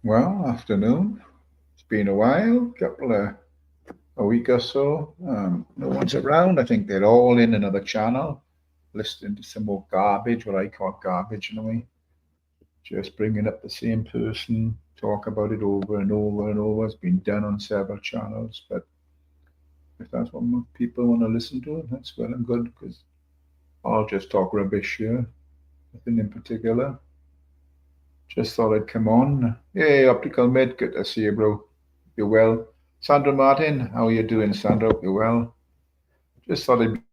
Well, afternoon. It's been a while, a week or so. No one's around. I think they're all in another channel, listening to some more garbage, what I call garbage in a way. Just bringing up the same person, talk about it over and over and over. It's been done on several channels, but if that's what people want to listen to, that's well and good, because I'll just talk rubbish here, nothing in particular. Just thought I'd come on. Hey, Optical Mid, good to see you, bro. You well? Sandra Martin, how are you doing, Sandra? You well? Just thought I'd be on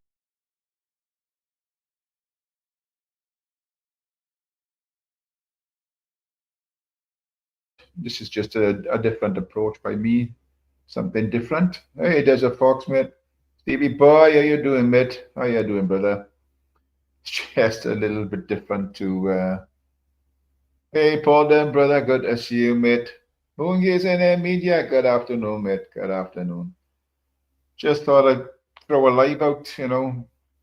here and this is just a different approach by me, something different. Hey, there's a Fox, mate. Stevie boy, how you doing, mate? How you doing, brother? It's just a little bit different to. Hey, Paul, then, brother, good to see you, mate. Moongaze in media. Good afternoon, mate. Good afternoon. Just thought I'd throw a live out,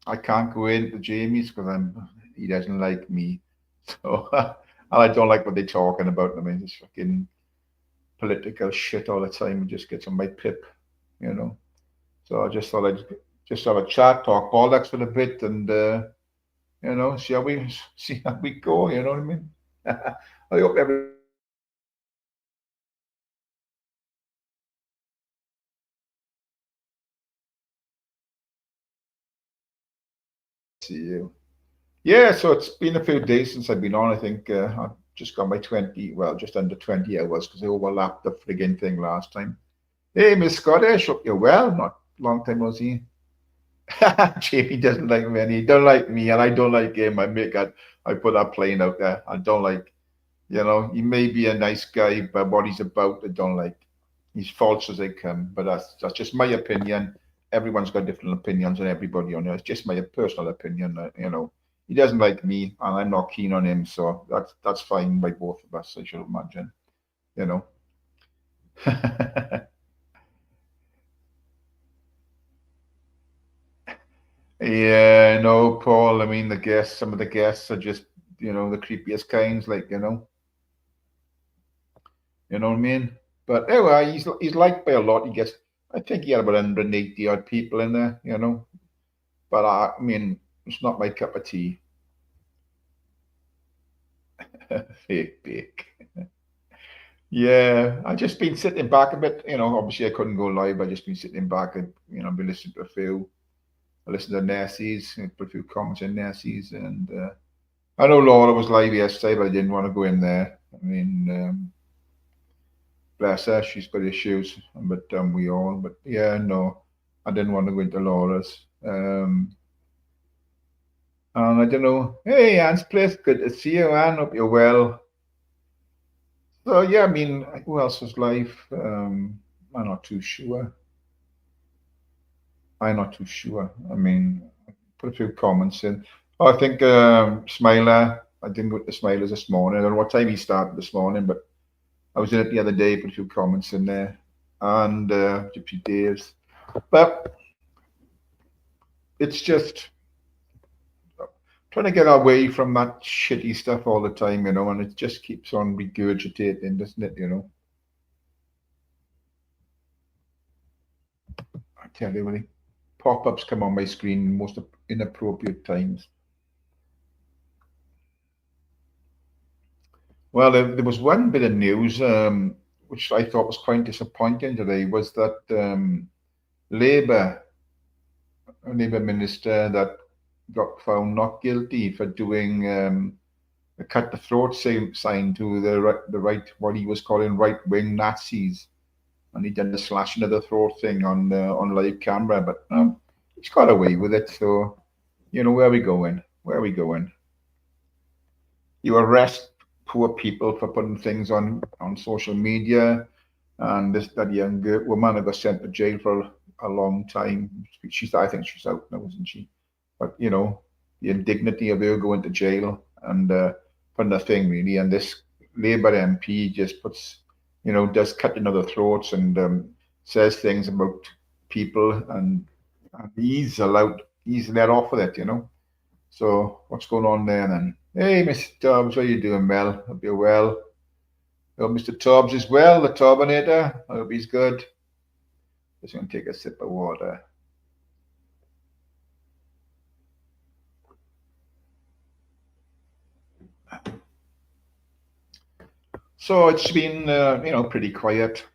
I can't go into Jamie's because he doesn't like me. So and I don't like what they're talking about. I mean, it's fucking political shit all the time. It just gets on my pip, you know. So I just thought I'd just have a chat, talk bollocks for a bit, and see how we see how we go. You know what I mean? I hope everyone's well. Good to see you. Yeah, so it's been a few days since I've been on. I think I've just got my 20, well, just under 20 hours because I overlapped the frigging thing last time. Hey, Miss Scottish, hope you're well. Not long time no see. Jamie doesn't like me and he don't like me and I don't like him. I put that plane out there. I don't like, he may be a nice guy, but what he's about, I don't like. He's false as they come, but that's just my opinion. Everyone's got different opinions on everybody on it. It's just my personal opinion, He doesn't like me and I'm not keen on him, so that's fine by both of us, I should imagine, you know. Yeah, no, Paul. I mean, some of the guests are just, the creepiest kinds, like, you know what I mean? But anyway, he's liked by a lot. I think he had about 180 odd people in there. But I mean, it's not my cup of tea. Fake bake. Yeah, I just been sitting back a bit. Obviously I couldn't go live. I just been sitting back and been listening to a few. I listened to Nessie's, put a few comments in Nessie's, and I know Laura was live yesterday, but I didn't want to go in there. I mean, bless her, she's got issues, but we all. But yeah, no, I didn't want to go into Laura's. And I don't know. Hey, Anne's place, good to see you, Anne. Hope you're well. So yeah, I mean, who else was live? I'm not too sure. I'm not too sure. I mean, put a few comments in. Oh, I think Smiler. I didn't go to Smilers this morning. I don't know what time he started this morning, but I was in it the other day. Put a few comments in there, and Gypsy Dave's. But it's just trying to get away from that shitty stuff all the time, and it just keeps on regurgitating, doesn't it? I tell you, really, pop-ups come on my screen most inappropriate times. Well, there was one bit of news which I thought was quite disappointing today was that Labour, a Labour minister that got found not guilty for doing a cut the throat sign to the right, what he was calling right wing Nazis, and he done the slashing of the throat thing on live camera, but he's got away with it. So where are we going? Where are we going? You arrest poor people for putting things on social media, and that young woman got sent to jail for a long time. I think she's out now, isn't she? But the indignity of her going to jail and putting a thing really, and this Labour MP just does cut another throats and says things about people, and he's let off with it. So what's going on there then? Hey, Mr. Dobbs, how you doing, Mel? Hope you're well. Oh, Mr. Tubbs as well, the Turbinator. I hope he's good. Just going to take a sip of water. So it's been, pretty quiet.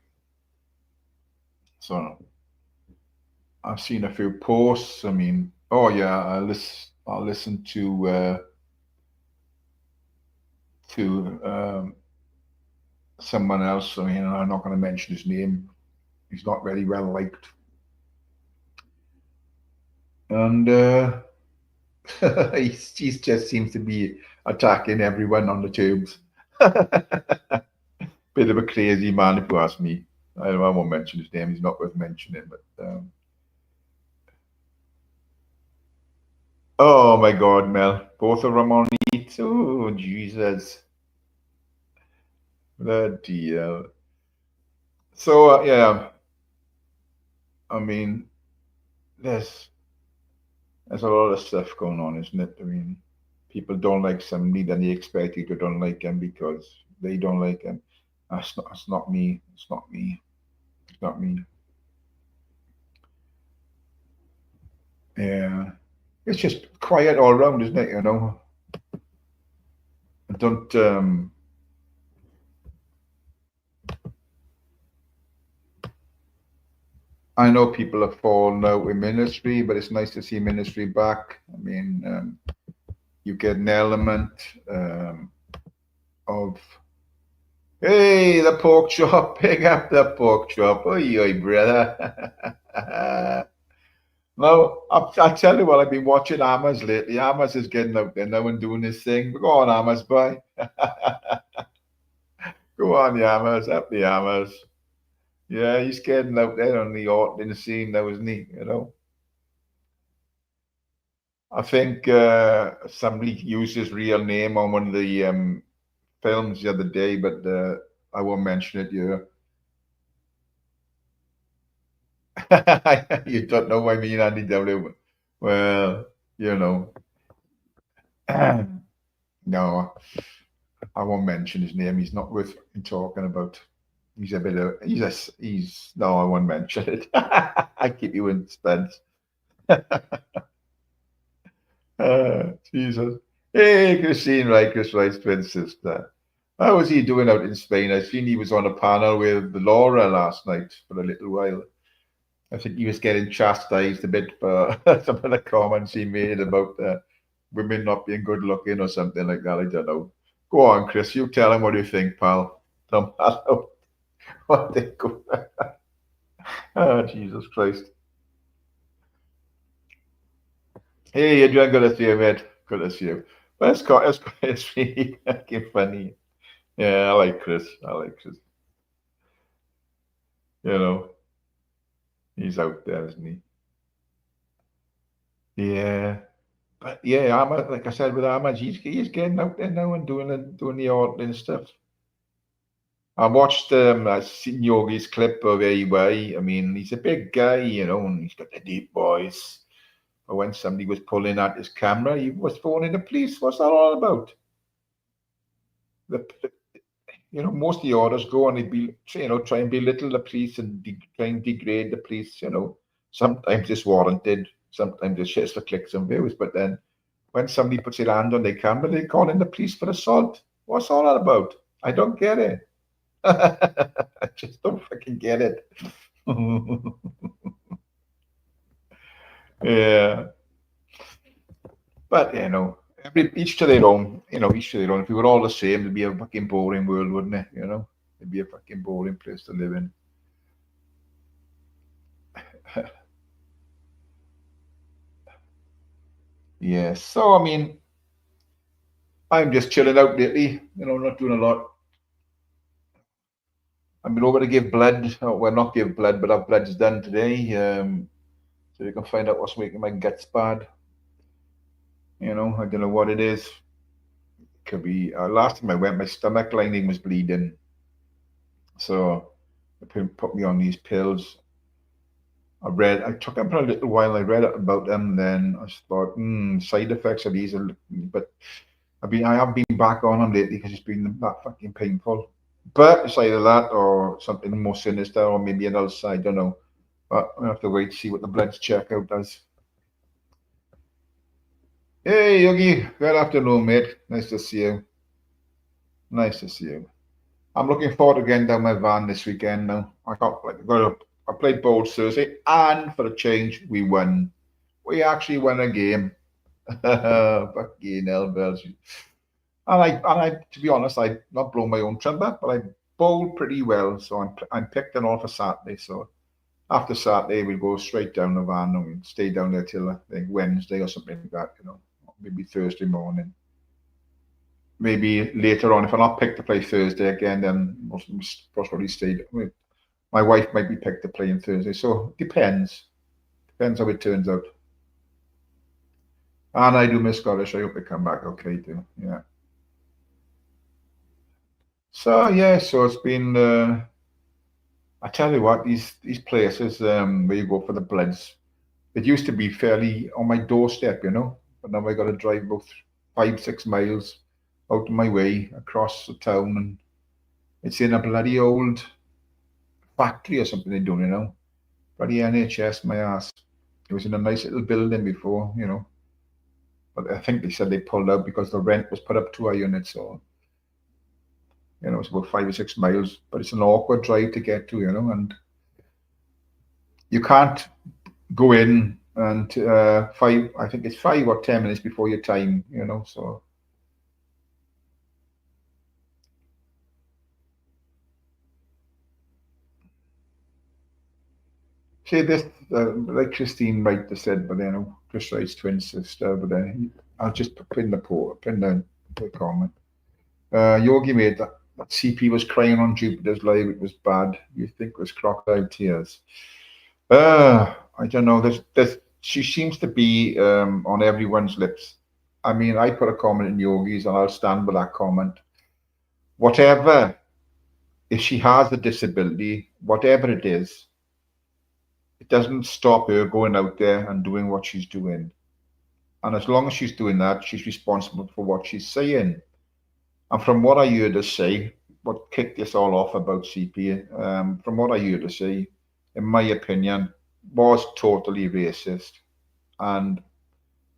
So I've seen a few posts. I mean, oh yeah, I'll listen to someone else. I mean, I'm not going to mention his name. He's not very well liked, and he just seems to be attacking everyone on the tubes. Bit of a crazy man, if you ask me. I won't mention his name. He's not worth mentioning. But oh my God, Mel, both of them on it. Oh Jesus, bloody hell. So yeah, I mean, there's there's a lot of stuff going on, isn't it? I mean, people don't like somebody, then they expect you to don't like them because they don't like them. That's not me. It's not me. It's not me. Yeah, it's just quiet all around, isn't it? I don't. I know people have fallen out with ministry, but it's nice to see ministry back. I mean, you get an element of, hey, the pork chop, pick up the pork chop. Oi, oi, brother. No, I'll tell you what, I've been watching Amos lately. Amos is getting out there now and doing his thing. Go on, Amos, boy. Go on, the Amos, up the Amos. Yeah, he's getting out there on the Orton scene now, isn't he? I think somebody used his real name on one of the films the other day, but I won't mention it here. You don't know what I mean, Andy W. Well, you know, no, I won't mention his name. He's not worth talking about. He's a bit of, no, I won't mention it. I keep you in suspense. Jesus. Hey, Christine Wright, Chris Wright's twin sister. How was he doing out in Spain? I seen he was on a panel with Laura last night for a little while. I think he was getting chastised a bit for some of the comments he made about women not being good looking or something like that. I don't know. Go on, Chris. You tell him what you think, pal. No matter what they go. Oh, Jesus Christ. Hey, Adrian, good to see you, mate. Good to see you. But it's really fucking funny. Yeah, I like Chris. I like Chris. You know, he's out there, isn't he? Yeah. But yeah, Ahmad, like I said with Ahmad, he's getting out there now and doing the art and stuff. I watched I seen Yogi's clip of AY. I mean, he's a big guy, and he's got the deep voice. But when somebody was pulling out his camera, he was phoning the police. What's that all about? The most of the orders go and they be, try and belittle the police and try and degrade the police. Sometimes it's warranted, sometimes it's just for clicks and views. But then when somebody puts their hand on their camera, they call in the police for assault. What's all that about? I don't get it. I just don't fucking get it. Yeah, but each to their own. Each to their own. If we were all the same, it'd be a fucking boring world, wouldn't it? It'd be a fucking boring place to live in. Yeah. So I mean, I'm just chilling out lately. Not doing a lot. I've been over to give blood. Well, not give blood, but have blood's done today. So you can find out what's making my guts bad. I don't know what it is. Could be. Last time I went, my stomach lining was bleeding, so they put me on these pills. I took them for a little while. I read about them, then I thought, side effects of these but I have been back on them lately because it's been that fucking painful. But it's either that or something more sinister, or maybe an ulcer. I don't know. But we have to wait to see what the blood checkout does. Hey, Yogi. Good afternoon, mate. Nice to see you. Nice to see you. I'm looking forward to getting down my van this weekend now. I played bowls Thursday, and for a change, we won. We actually won a game. Fucking hell, bells. To be honest, I not blown my own trumpet, but I bowled pretty well. So I'm picked and all for Saturday. So after Saturday, we'll go straight down the van and we'll stay down there till I think Wednesday or something like that. Maybe Thursday morning. Maybe later on, if I'm not picked to play Thursday again, then most probably stay. My wife might be picked to play on Thursday, so depends. Depends how it turns out. And I do miss Scottish. I hope they come back okay too. Yeah. So yeah, so it's been. I tell you what, these places where you go for the bloods, it used to be fairly on my doorstep, but now I got to drive about 5, 6 miles out of my way across the town, and it's in a bloody old factory or something they're doing, bloody NHS, my ass. It was in a nice little building before, but I think they said they pulled out because the rent was put up too high on it. So, it's about 5 or 6 miles, but it's an awkward drive to get to, and you can't go in and I think it's 5 or 10 minutes before your time, so. See this, like Christine Wright just said, but Chris Wright's twin sister, but I'll just pin the comment. Yogi made that CP was crying on Jupiter's live. It was bad. You think it was crocodile tears? I don't know. She seems to be on everyone's lips. I mean, I put a comment in Yogi's, and I'll stand with that comment. Whatever, if she has a disability, whatever it is, it doesn't stop her going out there and doing what she's doing. And as long as she's doing that, she's responsible for what she's saying. And from what I heard her say, what kicked this all off about CP, from what I heard her say, in my opinion, was totally racist. And,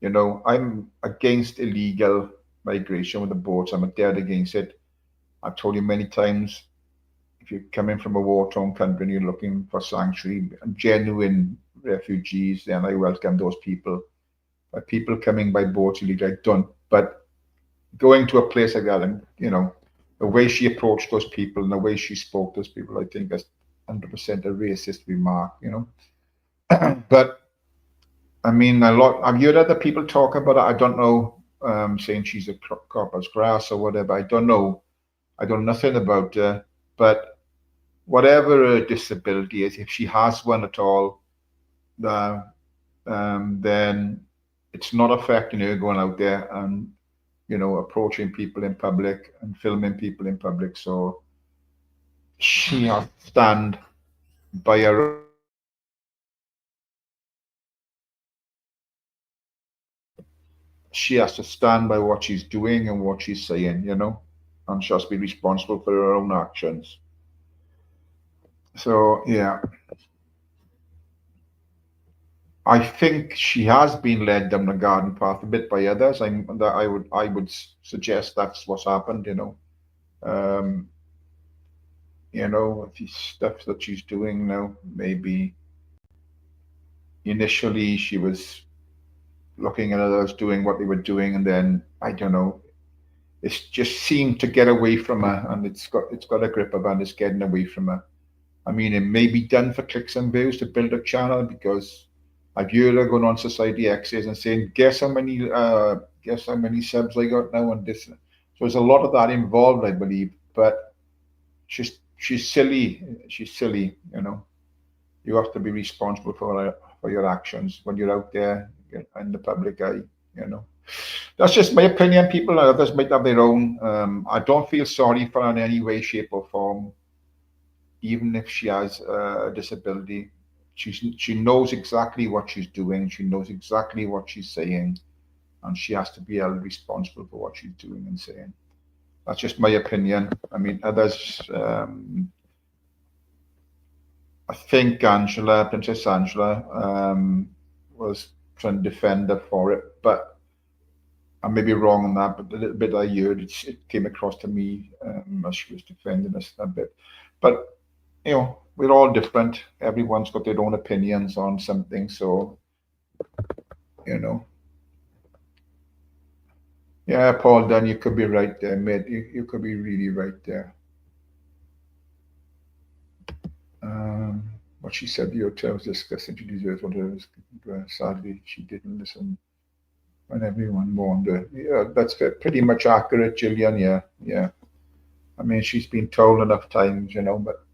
I'm against illegal migration with the boats. I'm dead against it. I've told you many times, if you're coming from a war-torn country and you're looking for sanctuary and genuine refugees, then I welcome those people. But people coming by boats illegally, I don't. But going to a place like that, and the way she approached those people and the way she spoke to those people, I think that's 100% a racist remark. But I mean, I've heard other people talk about it. I don't know, saying she's a copper's grass or whatever. I don't know. I don't know nothing about her. But whatever her disability is, if she has one at all, uh, then it's not affecting her going out there and approaching people in public and filming people in public. So she has to stand by her. She has to stand by what she's doing and what she's saying, and she has to be responsible for her own actions. So yeah, I think she has been led down the garden path a bit by others. I would suggest that's what's happened. Um, the stuff that she's doing now. Maybe initially she was looking at others doing what they were doing, and then I don't know. It's just seemed to get away from her, and it's got a grip of her, and it's getting away from her. I mean, it may be done for clicks and views to build a channel, because I've heard her going on Society X's and saying, guess how many subs I got now on this. So there's a lot of that involved, I believe. But she's silly. She's silly. You have to be responsible for your actions when you're out there in the public eye. That's just my opinion. People, others might have their own. I don't feel sorry for her in any way, shape, or form, even if she has a disability. She knows exactly what she's doing. She knows exactly what she's saying, and she has to be held responsible for what she's doing and saying. That's just my opinion. I mean, others. I think Princess Angela, was trying to defend her for it, but I may be wrong on that. But the little bit I heard, it came across to me as she was defending us a bit. But you know, we're all different. Everyone's got their own opinions on something, so you know. Yeah, Paul Dunn, you could be right there, mate. You could be really right there. What she said, the hotel was discussing, she deserves what it was. Sadly, she didn't listen when everyone warned her. Yeah, that's pretty much accurate, Gillian. Yeah, yeah. I mean, she's been told enough times, you know, but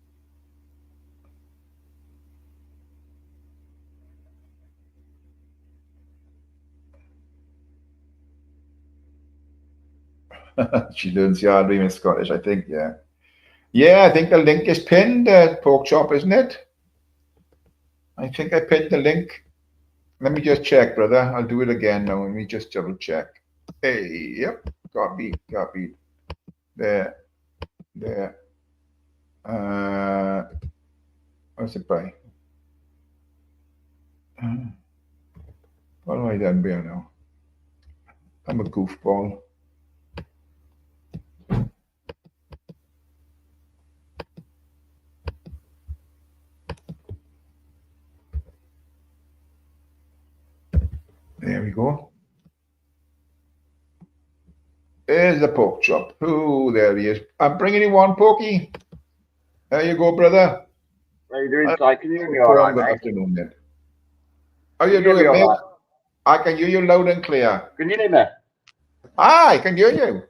she learns the hard way in Scottish, I think. Yeah. Yeah, I think the link is pinned, Pork Chop, isn't it? I think I pinned the link. Let me just check, brother. I'll do it again now. Let me just double check. Hey, yep. Copy. There. What's it by? What do I done here now? I'm a goofball. There we go. There's the pork chop. Oh, there he is. I'm bringing you one, Porky. There you go, brother. How you doing, Ty? Can you hear me all right, mate? Afternoon, then. How you doing, mate? Right? I can hear you loud and clear. Can you hear me? I can hear you.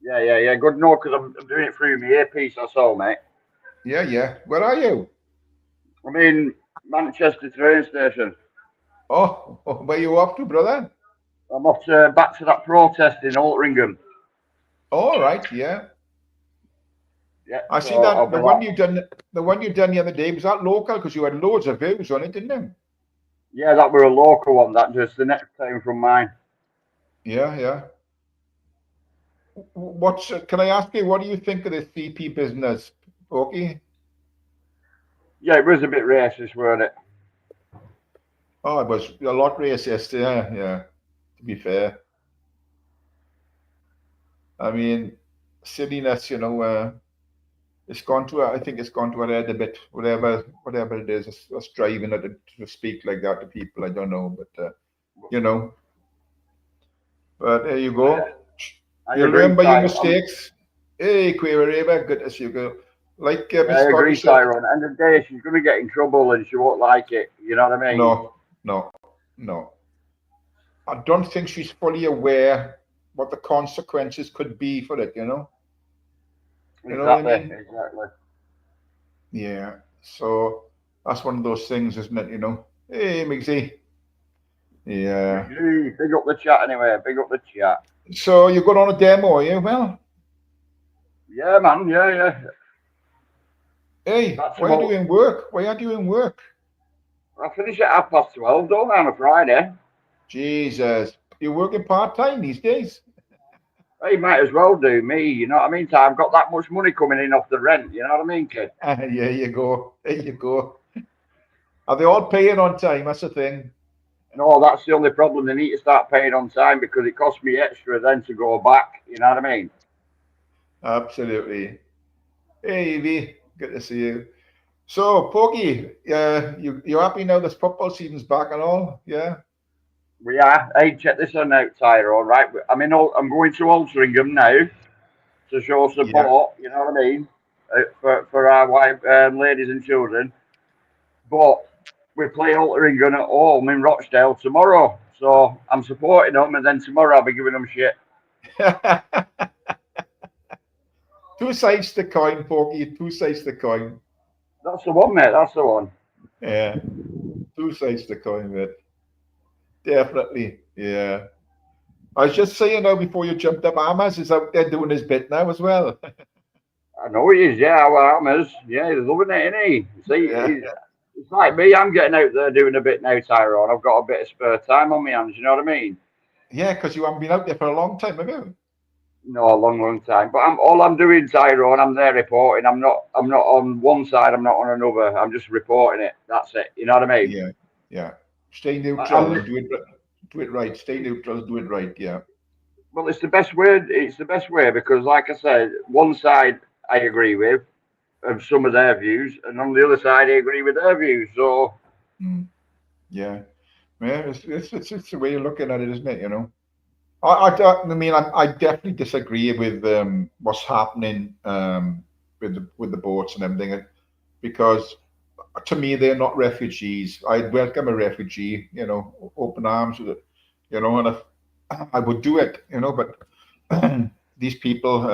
Yeah. Good no, because I'm doing it through my earpiece, that's all, mate. Yeah. Where are you? I'm in Manchester train station. Oh, where you off to, brother? I'm off to back to that protest in Altrincham. All right, yeah. Yeah. I see that the one you done the other day, was that local? Because you had loads of views on it, didn't you? Yeah, that were a local one. That just the next time from mine. Yeah. Can I ask you, what do you think of the CP business, Porky? Yeah, it was a bit racist, weren't it? Oh, it was a lot racist, yeah. To be fair. I mean, silliness, you know, it's gone to, I think it's gone to a head a bit, whatever it is, it's driving it to speak like that to people, I don't know, but, you know. But there you go. You learn by your mistakes. Hey, Queer Ava, good to see you, girl. Like I agree, Tyrone. End of the day, she's going to get in trouble and she won't like it. You know what I mean? No. I don't think she's fully aware what the consequences could be for it, you know? You know what I mean? Exactly. Yeah. So that's one of those things, isn't it? You know? Hey, Migsy. Yeah. Big up the chat anyway. Big up the chat. So you got on a demo, are you? Well? Yeah, man. Yeah. Hey, why are you doing work? Why aren't you in work? I finish at 12:30, don't I, on a Friday? Jesus. You're working part-time these days? Hey, might as well do me, you know what I mean? I've got that much money coming in off the rent, you know what I mean, kid? There you go. Are they all paying on time? That's the thing. No, that's the only problem. They need to start paying on time because it costs me extra then to go back, you know what I mean? Absolutely. Hey, Evie, good to see you. So, Porky, you happy now this football season's back and all? Yeah? We are. Hey, check this one out, Tyrone, right? I'm going to Altrincham now to show support, you know what I mean, for our wife, ladies and children. But we play Altrincham at home in Rochdale tomorrow. So I'm supporting them, and then tomorrow I'll be giving them shit. Two sides to the coin, Porky. Two sides to the coin. That's the one, mate. That's the one. Yeah. Two sides to the coin, mate. Definitely. Yeah. I was just saying now before you jumped up, Amas is out there doing his bit now as well. I know he is, yeah. Our Amas. Yeah, he's loving it, isn't he? See, it's like me. I'm getting out there doing a bit now, Tyrone. I've got a bit of spare time on my hands. You know what I mean? Yeah, because you haven't been out there for a long time, have you? No, a long time. But all I'm doing, Tyrone, I'm there reporting. I'm not on one side. I'm not on another. I'm just reporting it. That's it. You know what I mean? Yeah, yeah. Stay neutral I'm and do it right. Stay neutral, do it right. Yeah, well. It's the best way. It's the best way because, like I said, one side I agree with of some of their views, and on the other side I agree with their views. So mm, yeah, yeah. It's the way you're looking at it, isn't it? You know. I mean, I definitely disagree with what's happening with the boats and everything because to me they're not refugees. I'd welcome a refugee, you know, open arms with it, you know, and if I would do it, you know, but these people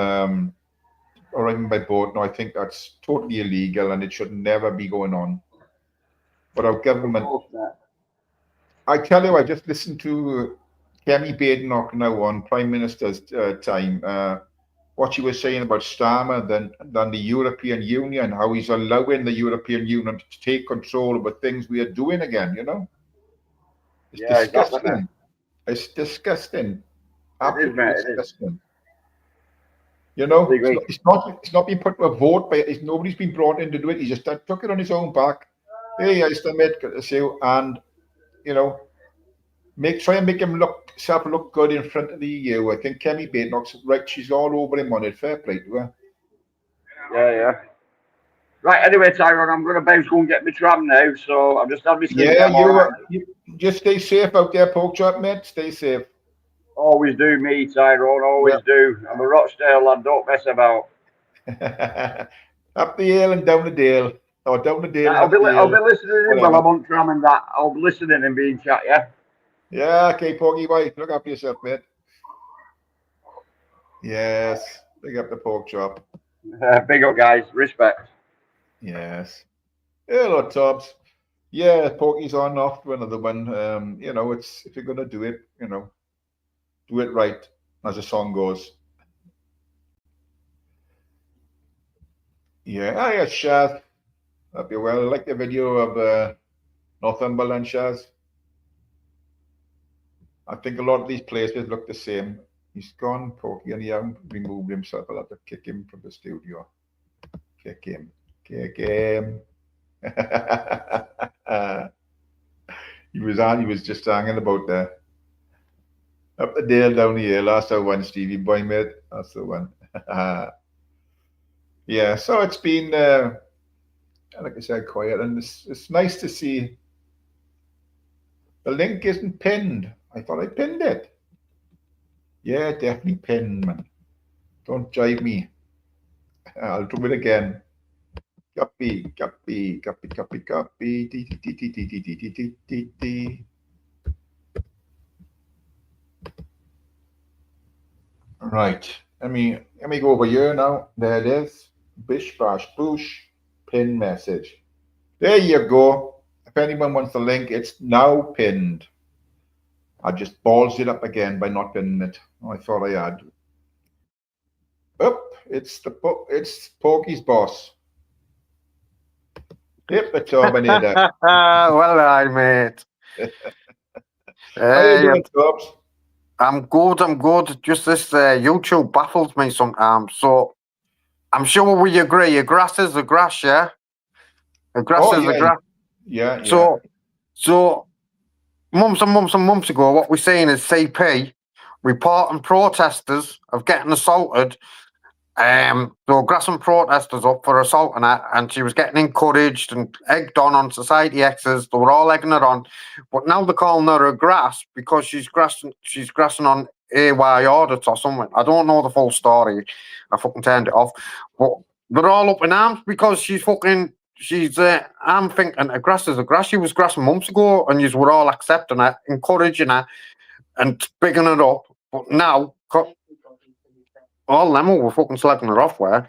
arriving by boat, no, I think that's totally illegal and it should never be going on. But our of government, course not. I tell you, I just listened to Kemi Badenoch now on Prime Minister's time. What she was saying about Starmer than the European Union, how he's allowing the European Union to take control over things we are doing again, you know? It's Yeah, exactly, mate. disgusting. It's disgusting. It is, Absolutely mate. It is. disgusting. You Totally know, agree. it's not been put to a vote by nobody's been brought in to do it. He just took it on his own back. Hey, I still made and you know, try and make himself look good in front of the EU. I think Kemi Badenoch's right, she's all over him on it. Fair play to her. Yeah, yeah. Right. Anyway, Tyrone, I'm going to bounce go and get my tram now. So I've just had my sleep. Yeah, I'm all right. you just stay safe out there, pork chop, mate. Stay safe. Always do me, Tyrone. Always Yep. do. I'm a Rochdale lad. Don't mess about. Up the hill and down the dale. Or down the dale Right, and up the I'll hill. be listening in while Whatever. I'm on tram and that. I'll be listening and being chat. Yeah. Yeah, okay, Porky Boy. Look after yourself, mate. Yes. Big up the pork chop. Big up, guys. Respect. Yes. Hello, Tobbs. Yeah, Porky's on off to another one. You know, it's if you're gonna do it, you know, do it right, as the song goes. Yeah, yeah, Shaz. Hope you're well. I like the video of Northumberland, Shaz. I think a lot of these places look the same. He's gone, Porky, and he hasn't removed himself. I'll have to kick him from the studio. Kick him. Kick him. He was just hanging about there. Up the dale, down the hill. That's the one, Stevie boy, mate. That's the one. Yeah, so it's been, like I said, quiet, and it's nice to see the link isn't pinned. I thought I pinned it. Yeah, definitely pinned, man. Don't jive me. I'll do it again. Copy, copy, copy, copy, copy. Right. Let me go over here now. There it is. Bish bash boosh. Pin message. There you go. If anyone wants the link, it's now pinned. I just ballsed it up again by not pinning it. I thought I had. Up, it's Porky's boss. Yep, the Terminator. Well, I mate. How you doing, Tops? I'm good. I'm good. Just this YouTube baffles me sometimes. So I'm sure we agree. A grass is a grass, yeah. A grass is a grass. Yeah, yeah. So months and months and months ago, what we're seeing is CP reporting protesters of getting assaulted. They were grassing protesters up for assaulting her, and she was getting encouraged and egged on Society X's. They were all egging her on, but now they're calling her a grass because she's grassing on AY audits or something. I don't know the full story. I fucking turned it off. But they're all up in arms because I'm thinking a grass is a grass. She was grassing months ago, and you were all accepting her, encouraging her, and bigging her up. But now, all them were fucking slagging her off, where.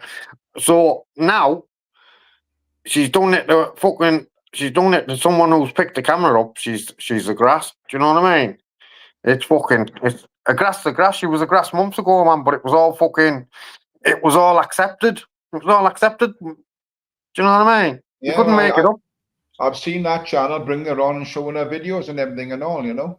So now she's doing it to someone who's picked the camera up. She's a grass. Do you know what I mean? It's a grass. The grass. She was a grass months ago, man. But it was all accepted. It was all accepted. Do you know what I mean? You couldn't make it up. I've seen that channel bring her on and showing her videos and everything and all, you know.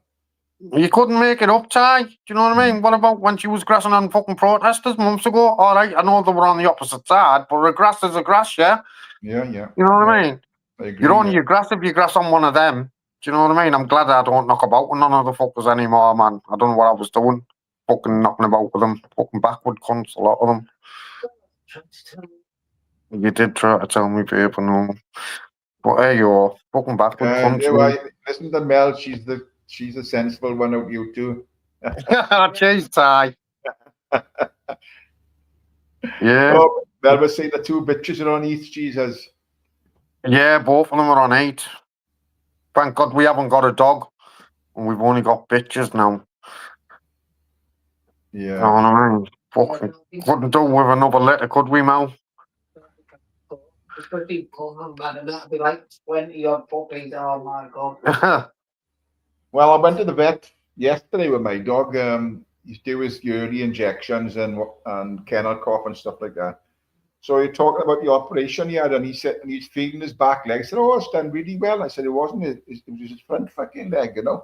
You couldn't make it up, Ty. Do you know what I mean? What about when she was grassing on fucking protesters months ago? All right, I know they were on the opposite side, but a grass is a grass, yeah? Yeah, yeah. You know what I mean? I agree. You're on your grass if you grass on one of them. Do you know what I mean? I'm glad I don't knock about with none of the fuckers anymore, man. I don't know what I was doing. Fucking knocking about with them. Fucking backward cunts, a lot of them. You did try to tell me, babe, I know. But there you are. Fucking backward cunts. Yeah, listen to Mel. She's the sensible one of you two. Jeez, Ty. Yeah. Oh, Mel was saying the two bitches are on each. Jesus. Yeah, both of them are on 8. Thank God we haven't got a dog. And we've only got bitches now. Yeah. You know what I mean? Fucking couldn't do with another letter, could we, Mel? That'd be like 20 odd puppies. Oh my God. Well, I went to the vet yesterday with my dog. He's do his yearly injections and kennel cough and stuff like that. So you're talking about the operation he had, and he said, and he's feeling his back leg. I said, "Oh, it's done really well." I said, "It wasn't. It was his front fucking leg, you know."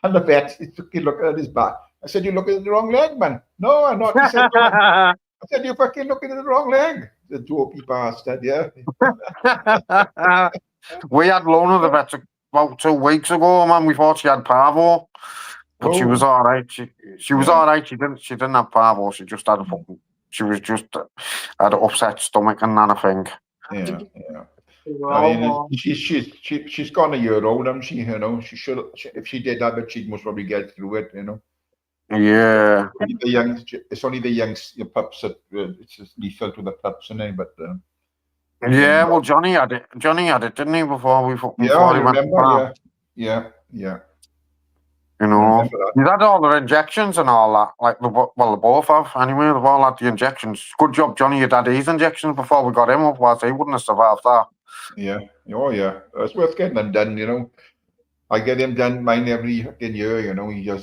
And the vet, he's looking at his back. I said, "You're looking at the wrong leg, man." "No, I'm not." He said, "No." I said, "You're fucking looking at the wrong leg." The dopey bastard, yeah. We had Lona the vet about 2 weeks ago, man. We thought she had parvo, but she was all right. She was all right. She didn't have parvo. She just had a fucking. She was just had an upset stomach and that, I think. Yeah, yeah. I mean, she's gone a year old, hasn't she? You know, she should. If she did have it, she'd most probably get through it. You know. Yeah. It's only the young pups that it's just lethal to the pups, isn't it? But yeah, well, Johnny had it, didn't he? Before we fucking yeah, I remember. Yeah. You know, he's had all the injections and all that. Like, they both have. Anyway, they've all had the injections. Good job, Johnny. You'd had his injections before we got him. Otherwise, he wouldn't have survived that. Yeah. Oh, yeah. It's worth getting them done. You know, I get him done mine every fucking year. You know, he has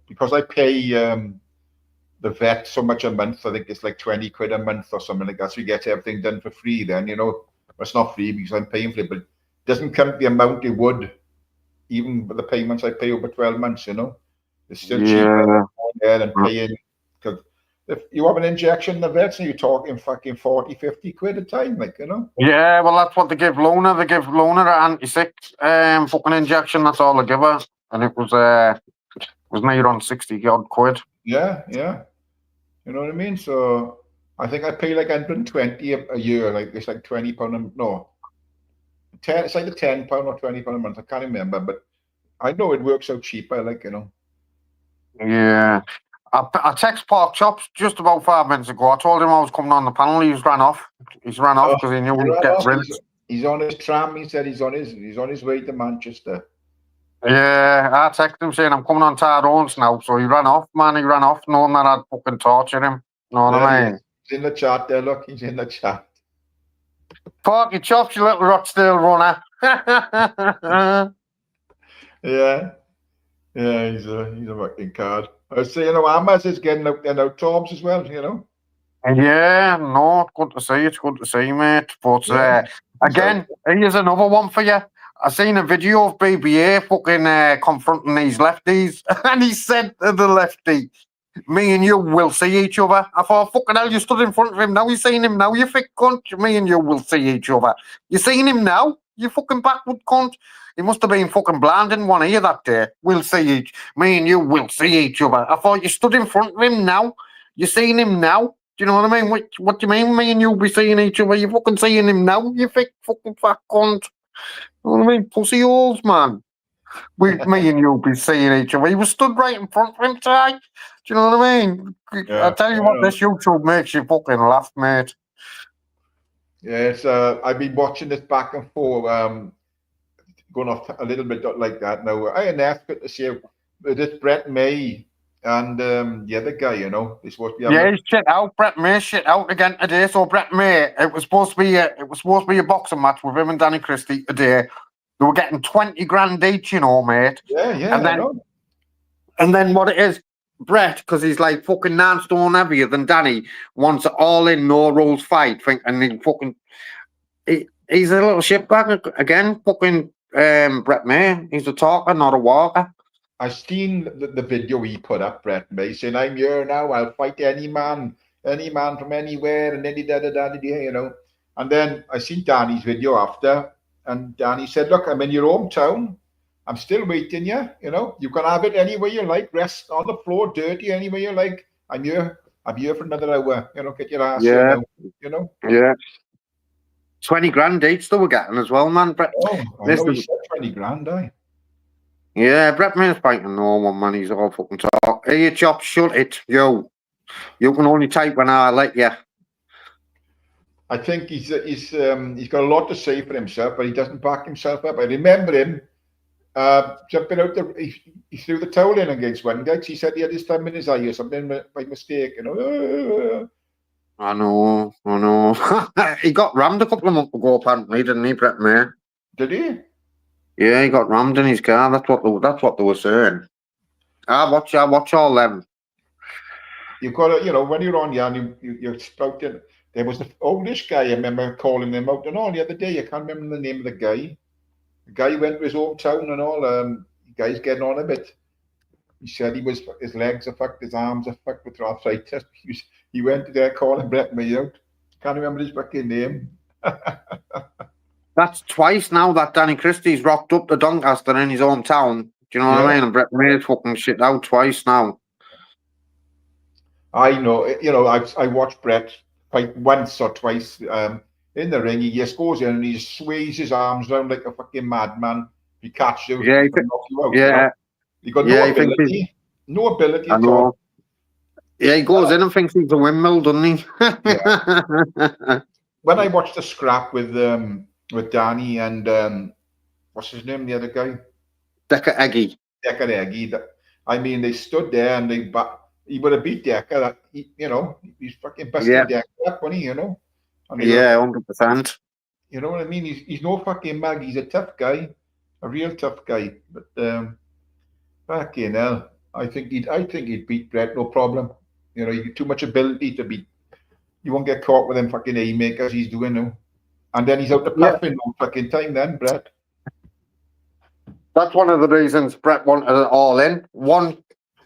because I pay the vet so much a month. I think it's like 20 quid a month or something like that. So you get everything done for free. Then you know, well, it's not free because I'm paying for it, but it doesn't come to the amount it would. Even with the payments I pay over 12 months, you know, it's still cheaper than paying. Because if you have an injection in the vets, and you're talking fucking 40, 50 quid a time, like, you know. Yeah, well, that's what they give Lona. They give Lona an anti-sick fucking injection. That's all they give her, and it was near on 60 odd quid. Yeah. You know what I mean? So I think I pay like 120 a year. Like it's like £20 no. It's like £10 or £20 a month. I can't remember, but I know it works out cheaper. Like, you know. Yeah, I text Park Chops just about 5 minutes ago. I told him I was coming on the panel. He's ran off. He's ran off because he knew he'd get rinsed. He's on his tram. He said he's on his way to Manchester. Yeah, I texted him saying I'm coming on Tyrone's now. So he ran off, man. He ran off knowing that I'd fucking torture him. You know what I mean? He's in the chat there. Look, he's in the chat. Parky Chops, you little Rochdale runner. Yeah, he's a fucking card. I was saying, you know, Amas is getting out there now, Toms as well, you know. Yeah, no, good to see. It's good to see, mate. But again, here's another one for you. I seen a video of BBA fucking confronting these lefties, and he said to the lefty, "Me and you will see each other." I thought, fucking hell, you stood in front of him now. You seen him now, you thick cunt. Me and you will see each other. You seen him now, you fucking backward cunt. He must have been fucking blind in one ear that day. Me and you will see each other. I thought you stood in front of him now. You seen him now. Do you know what I mean? What do you mean? Me and you be seeing each other? You fucking seeing him now? You thick fucking fat cunt. You know what I mean? Pussy holes, man. Me and you be seeing each other. He was stood right in front of him, Ty. Do you know what I mean? I tell you what, this YouTube makes you fucking laugh, mate. Yes, I've been watching this back and forth. Going off a little bit like that now. I asked to see this Brett May and the other guy, you know, he's supposed to be. Yeah, he's shit out. Brett May shit out again today. So Brett May, it was supposed to be a boxing match with him and Danny Christie today. They were getting 20 grand each, you know, mate. Yeah. And then what it is, Brett, because he's like fucking 9 stone heavier than Danny, wants an all-in, no rules fight. And he fucking he's a little shitbag again. Fucking Brett May. He's a talker, not a walker. I seen the video he put up, Brett May, saying, "I'm here now. I'll fight any man from anywhere, and you know." And then I seen Danny's video after, and Danny said, "Look, I'm in your hometown. I'm still waiting you. You know, you can have it any way you like. Rest on the floor, dirty, any way you like. I'm here. I'm here for another hour. You know, get your ass here now. You know." Yeah. 20 grand each they were getting as well, man. Brett, Oh, I know he said 20 grand, aye. yeah, Brett May's fighting no one, man. He's all fucking talk. Hey, chop, shut it, yo. You can only type when I let you. I think he's got a lot to say for himself, but he doesn't back himself up. I remember him jumping out he threw the towel in against one guy. He said he had his thumb in his eye or something by mistake, you know. I know. He got rammed a couple of months ago, apparently, didn't he, Brett May? Did he? Yeah, he got rammed in his car. That's what they were saying. I watch all them. You've got to, you know, when you're on, yeah, and you're spouting. There was the oldest guy. I remember calling him out and all the other day. I can't remember the name of the guy. The guy went to his hometown and all. The guy's getting on a bit. He said his legs are fucked, his arms are fucked with arthritis. He went to there calling Brett May out. Can't remember his fucking name. That's twice now that Danny Christie's rocked up to Doncaster in his hometown. Do you know what I mean? And Brett May's fucking shit out twice now. I know. You know, I watched Brett fight once or twice in the ring. He just goes in and he just sways his arms around like a fucking madman. He catches you, yeah, he can knock you out. Yeah. You know? He got no ability. No ability at all. Yeah, he goes in and thinks he's a windmill, doesn't he? Yeah. When I watched the scrap with Danny and what's his name, the other guy? Decker Eggy. I mean, they stood there and he would have beat Decker. You know, he's fucking busted Decker up, wasn't he? You know. And 100%. You know what I mean? He's no fucking mug. He's a tough guy, a real tough guy. But fucking hell, I think he'd beat Brett, no problem. You know, you too much ability to beat. You won't get caught with them fucking haymakers he's doing now. And then he's out the puff in no fucking time then, Brett. That's one of the reasons Brett wanted it all in. One,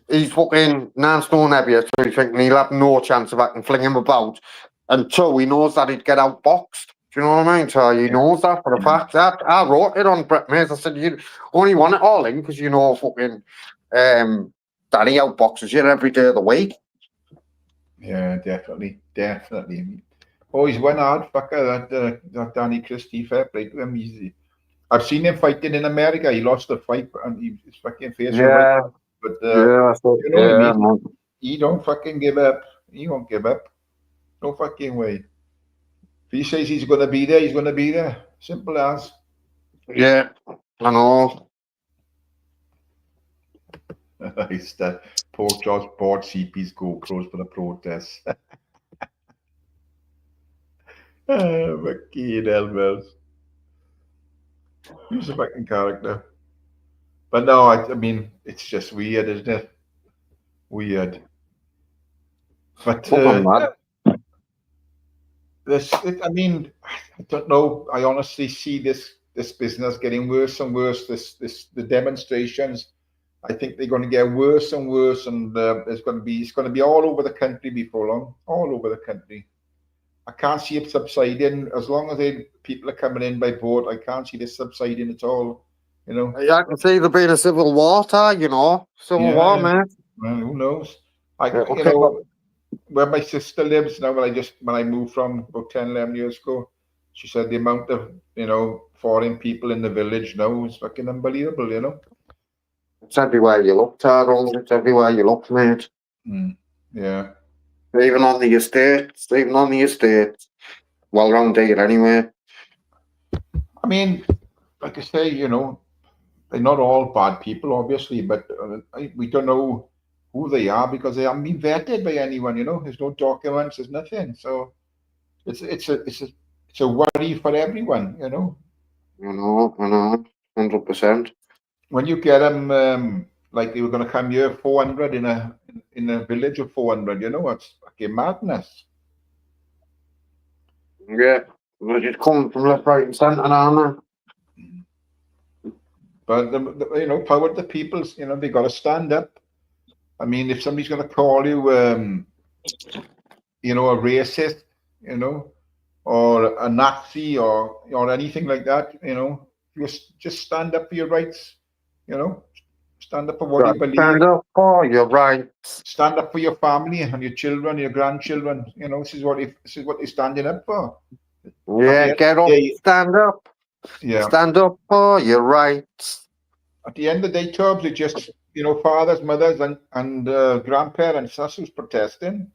he's fucking 9 stone heavier, so he's thinking he'll have no chance if I can fling him about. And 2, he knows that he'd get outboxed. Do you know what I mean? So he knows that for a fact. I wrote it on Brett Mays. I said, you only want it all in because you know fucking Danny outboxes you every day of the week. Yeah, definitely. Oh, he's one hard fucker, that Danny Christie. Fair play to him. I've seen him fighting in America. He lost the fight and his fucking face. Yeah. But you know what I mean? Man. He don't fucking give up. He won't give up. No fucking way. If he says he's going to be there, he's going to be there. Simple as. Yeah, I know. Poor Josh bought CP's GoPros for the protest. Fucking hell, he's a fucking character. But no, I mean, it's just weird, isn't it? Weird. But I mean, I don't know. I honestly see this business getting worse and worse. The demonstrations, I think they're going to get worse and worse, and it's going to be all over the country before long. All over the country. I can't see it subsiding as long as people are coming in by boat. I can't see this subsiding at all. You know. Yeah, I can see there being a civil war, you know, civil war, man. Well, who knows? You know, where my sister lives now, when I moved from about 10, 11 years ago, she said the amount of, you know, foreign people in the village now is fucking unbelievable, you know. It's everywhere you look, Tyrone. It's everywhere you look, mate. Yeah. Even on the estates. Well, around here anyway. I mean, like I say, you know, they're not all bad people, obviously, but we don't know who they are because they haven't been vetted by anyone. You know, there's no documents, there's nothing. So it's a worry for everyone. You know. I know, 100%. When you get them, like they were going to come here 400 in a village of 400, you know, it's fucking madness. Yeah, they're just coming from left, right, and centre, aren't they? But you know, power to the peoples. You know, they got to stand up. I mean, if somebody's going to call you, you know, a racist, you know, or a Nazi, or anything like that, you know, you just stand up for your rights. You know, stand up for what you believe. Stand up for your rights. Stand up for your family and your children, your grandchildren. You know, this is what they're standing up for. Yeah, get up, stand up. Yeah. Stand up for your rights. At the end of the day, Tubbs, it's just, you know, fathers, mothers, and grandparents. That's who's protesting.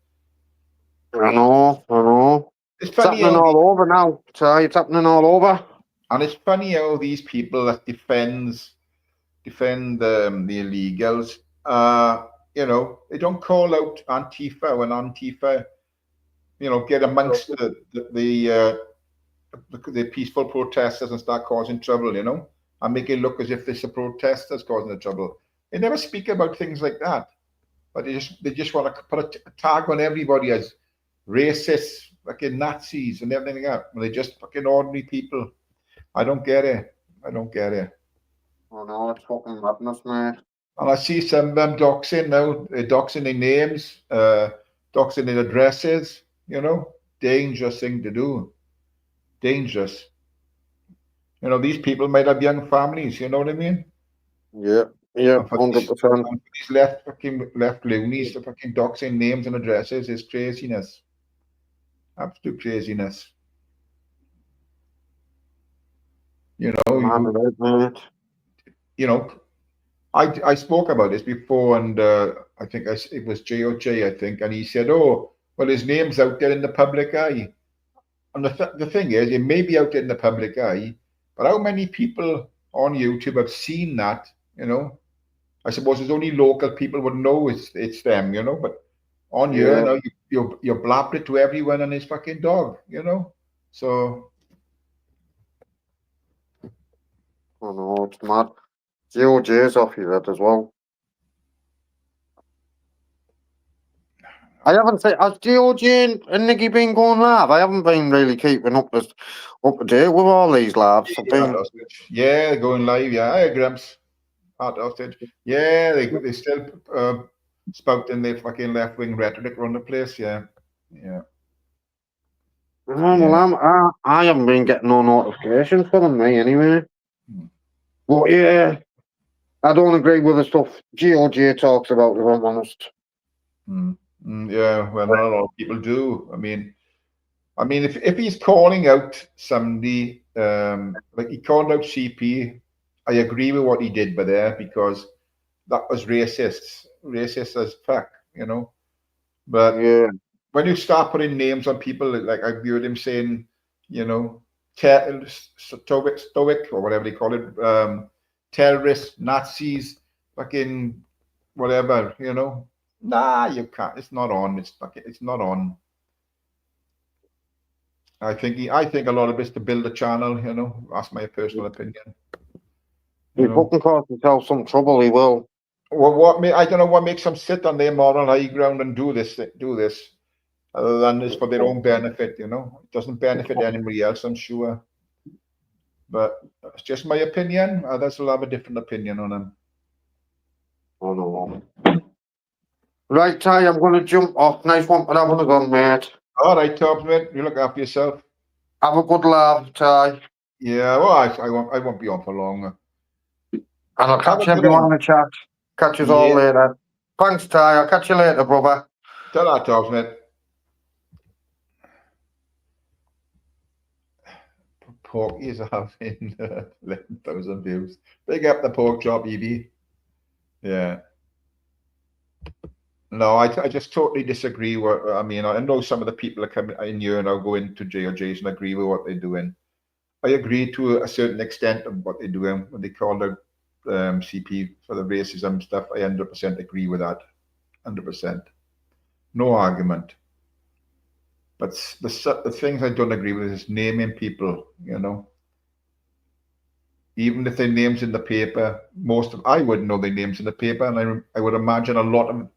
I know. It's It's funny happening how, all over now. It's happening all over. and it's funny how these people that defend the illegals, you know, they don't call out Antifa when Antifa, you know, get amongst the peaceful protesters and start causing trouble, you know, and make it look as if it's the protesters causing the trouble. They never speak about things like that, but they just want to put a tag on everybody as racists, fucking Nazis and everything like that. When they're just fucking ordinary people. I don't get it. I don't get it. Oh no, it's fucking madness, mate. And I see some of them doxing now. They're doxing their names, doxing their addresses. You know, dangerous thing to do. Dangerous. You know, these people might have young families. You know what I mean? Yeah, And for 100%. these left loonies, the fucking doxing names and addresses is craziness. Absolute craziness. You know, you know, I spoke about this before, and I think it was JOJ, I think, and he said, "Oh, well, his name's out there in the public eye." And the thing is, it may be out there in the public eye, but how many people on YouTube have seen that? You know, I suppose there's only local people would know it's them, you know. But on here, now you blabbed it to everyone and his fucking dog, you know. So. Oh no, it's mad. GOJ's off you that as well. I haven't seen. Has GOJ and Nicky been going live? I haven't been really keeping up to date with all these lives. Yeah, going live. Yeah, I Gramps. Hot hostage. Yeah, they still spouting their fucking left wing rhetoric around the place. Yeah. Well, I haven't been getting no notifications for them, me anyway. But yeah, I don't agree with the stuff GOJ talks about, if I'm honest. Yeah, well, not a lot of people do. I mean, if he's calling out somebody, like he called out CP, I agree with what he did by there, because that was racist as fuck, you know. But yeah, when you start putting names on people, like I heard him saying, you know, stoic or whatever they call it, terrorists, Nazis, fucking whatever, you know. Nah, you can't. It's not on. It's not on. I think a lot of it's to build a channel, you know. That's my personal opinion. He fucking caused himself some trouble, he will. Well, I don't know what makes them sit on their moral high ground and do this, other than it's for their own benefit, you know. It doesn't benefit anybody else, I'm sure. But it's just my opinion. Others will have a different opinion on them. Oh no. Right, Ty, I'm going to jump off. Nice one, but I want to go, mate. All right, Tobbs, mate. You look after yourself. Have a good laugh, Ty. Yeah, well, I won't be on for long. And I'll catch everyone in the chat. Catch us all later. Thanks, Ty. I'll catch you later, brother. Ta-ra, Tobbs, mate. Porky is having 11,000 views. Big up the pork chop, Evie. Yeah. No, I just totally disagree. I mean, I know some of the people that come in here and I'll go into JOJs and agree with what they're doing. I agree to a certain extent of what they're doing when they call out CP for the racism stuff. I 100% agree with that. 100%. No argument. But the things I don't agree with is naming people, you know. Even if their names in the paper, I wouldn't know their names in the paper, and I would imagine a lot of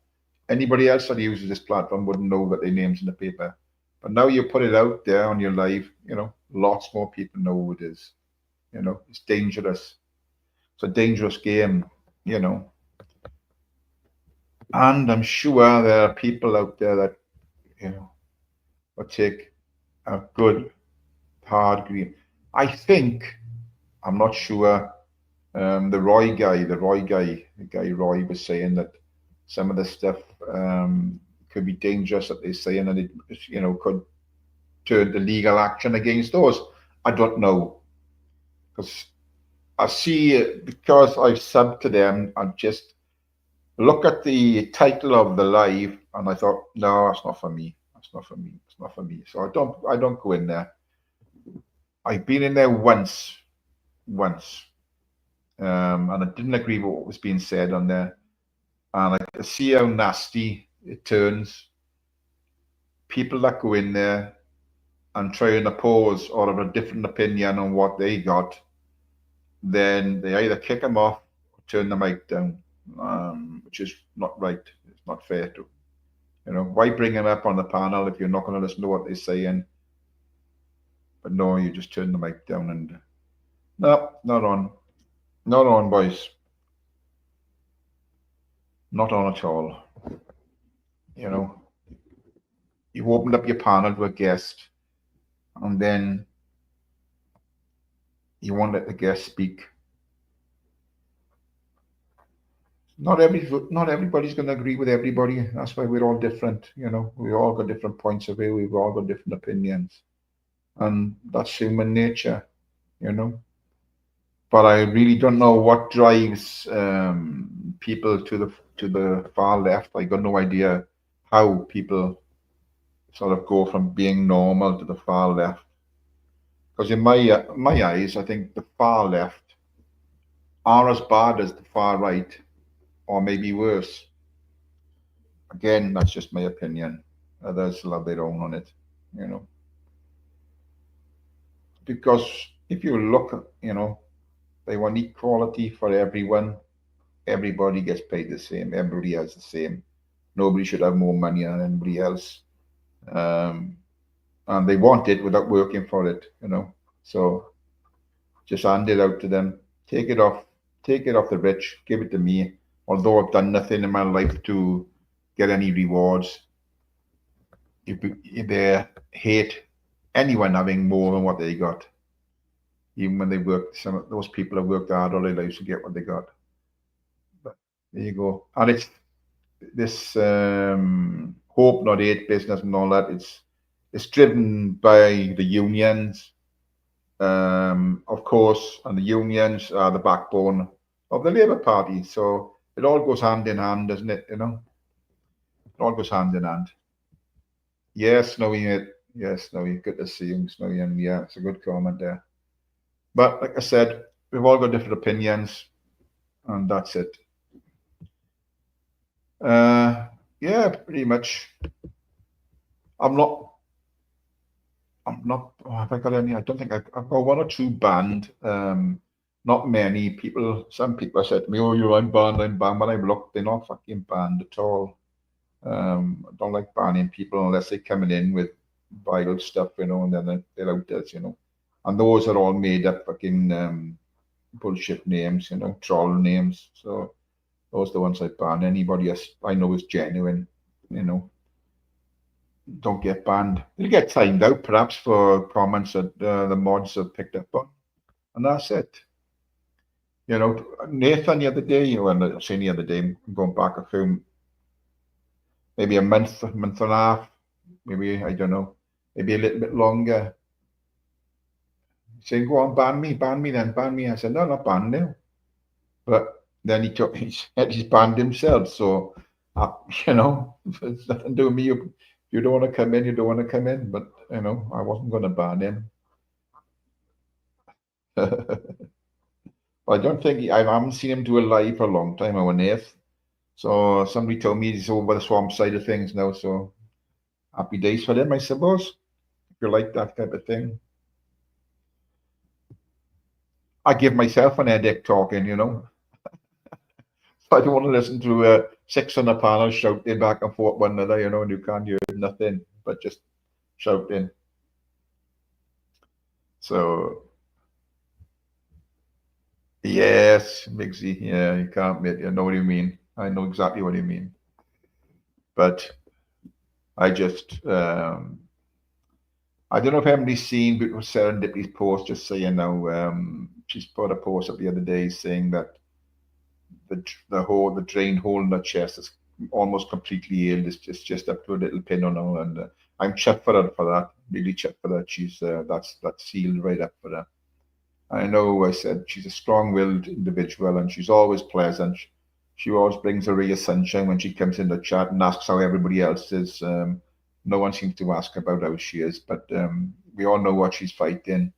anybody else that uses this platform wouldn't know that their names in the paper. But now you put it out there on your live, you know, lots more people know who it is. You know, it's dangerous. It's a dangerous game, you know. And I'm sure there are people out there that, you know, will take a good, hard green. I think, I'm not sure, the Roy guy, the guy Roy was saying that some of the stuff could be dangerous that they're saying, and it, you know, could turn to legal action against those. I don't know, because I see, because I've subbed to them, I just look at the title of the live, and I thought, no, that's not for me. That's not for me. It's not for me. So I don't go in there. I've been in there once, and I didn't agree with what was being said on there, and I can see how nasty it turns. People that go in there and try and oppose or have a different opinion on what they got, then they either kick them off or turn the mic down, which is not right. It's not fair to. You know, why bring them up on the panel if you're not going to listen to what they're saying? But no, you just turn the mic down and no, not on. Not on, boys. Not on at all. You know, you've opened up your panel to a guest, and then you won't let the guest speak. Not everybody's going to agree with everybody. That's why we're all different. You know, we all got different points of view. We've all got different opinions, and that's human nature. You know, but I really don't know what drives people to the far left. I got no idea how people sort of go from being normal to the far left. Because in my eyes, I think the far left are as bad as the far right, or maybe worse. Again, that's just my opinion. Others will have their own on it, you know. Because if you look, you know, they want equality for everyone. Everybody gets paid the same. Everybody has the same. Nobody should have more money than anybody else. And they want it without working for it, you know. So just hand it out to them. Take it off the rich, give it to me. Although I've done nothing in my life to get any rewards, if they hate anyone having more than what they got, even when they worked, some of those people have worked hard all their lives to get what they got. But there you go. And it's this hope not hate business and all that. It's driven by the unions, of course, and the unions are the backbone of the Labour Party. So it all goes hand in hand, doesn't it? You know, it all goes hand in hand. Yes, Snowy, yes, Snowy, good to see you, Snowy, and yeah, it's a good comment there. But like I said, we've all got different opinions, and that's it. Yeah, pretty much. I'm not. Oh, have I got any? I don't think I've got one or two banned. Not many people. Some people have said to me, "Oh, you're unbanned, I'm banned." When I've looked, they're not fucking banned at all. I don't like banning people unless they're coming in with viral stuff, you know, and then they're out there, you know. And those are all made up fucking bullshit names, you know, troll names. So those are the ones I ban. Anybody else I know is genuine, you know, don't get banned. They'll get timed out perhaps for comments that the mods have picked up on, and that's it. You know, Nathan the other day, when I say the other day, I'm going back a few, maybe a month and a half, maybe, I don't know, maybe a little bit longer. Saying, go on, ban me then, ban me. I said, no, not ban now. But then he he's banned himself. So, you know, it's nothing to do with me. If you don't want to come in, you don't want to come in. But, you know, I wasn't going to ban him. I don't think, I haven't seen him do a live for a long time, I went. So somebody told me he's over the swamp side of things now. So happy days for them, I suppose. If you like that type of thing. I give myself an headache talking, you know. I don't want to listen to 600 panels shouting back and forth one another, you know, and you can't hear nothing but just shouting. So Yes, Migsy. Yeah, you can't make. You know what you mean. I know exactly what you mean. But I just, I don't know if anybody's seen, but it was Serendipity's post just saying now. She's put a post up the other day saying that the drained hole in her chest is almost completely healed. It's just up to a little pin on her, and I'm chuffed for her for that. Really chuffed for that. She's that's sealed right up for her. I know I said she's a strong-willed individual, and she's always pleasant. She always brings a ray of sunshine when she comes in the chat and asks how everybody else is. No one seems to ask about how she is, but we all know what she's fighting,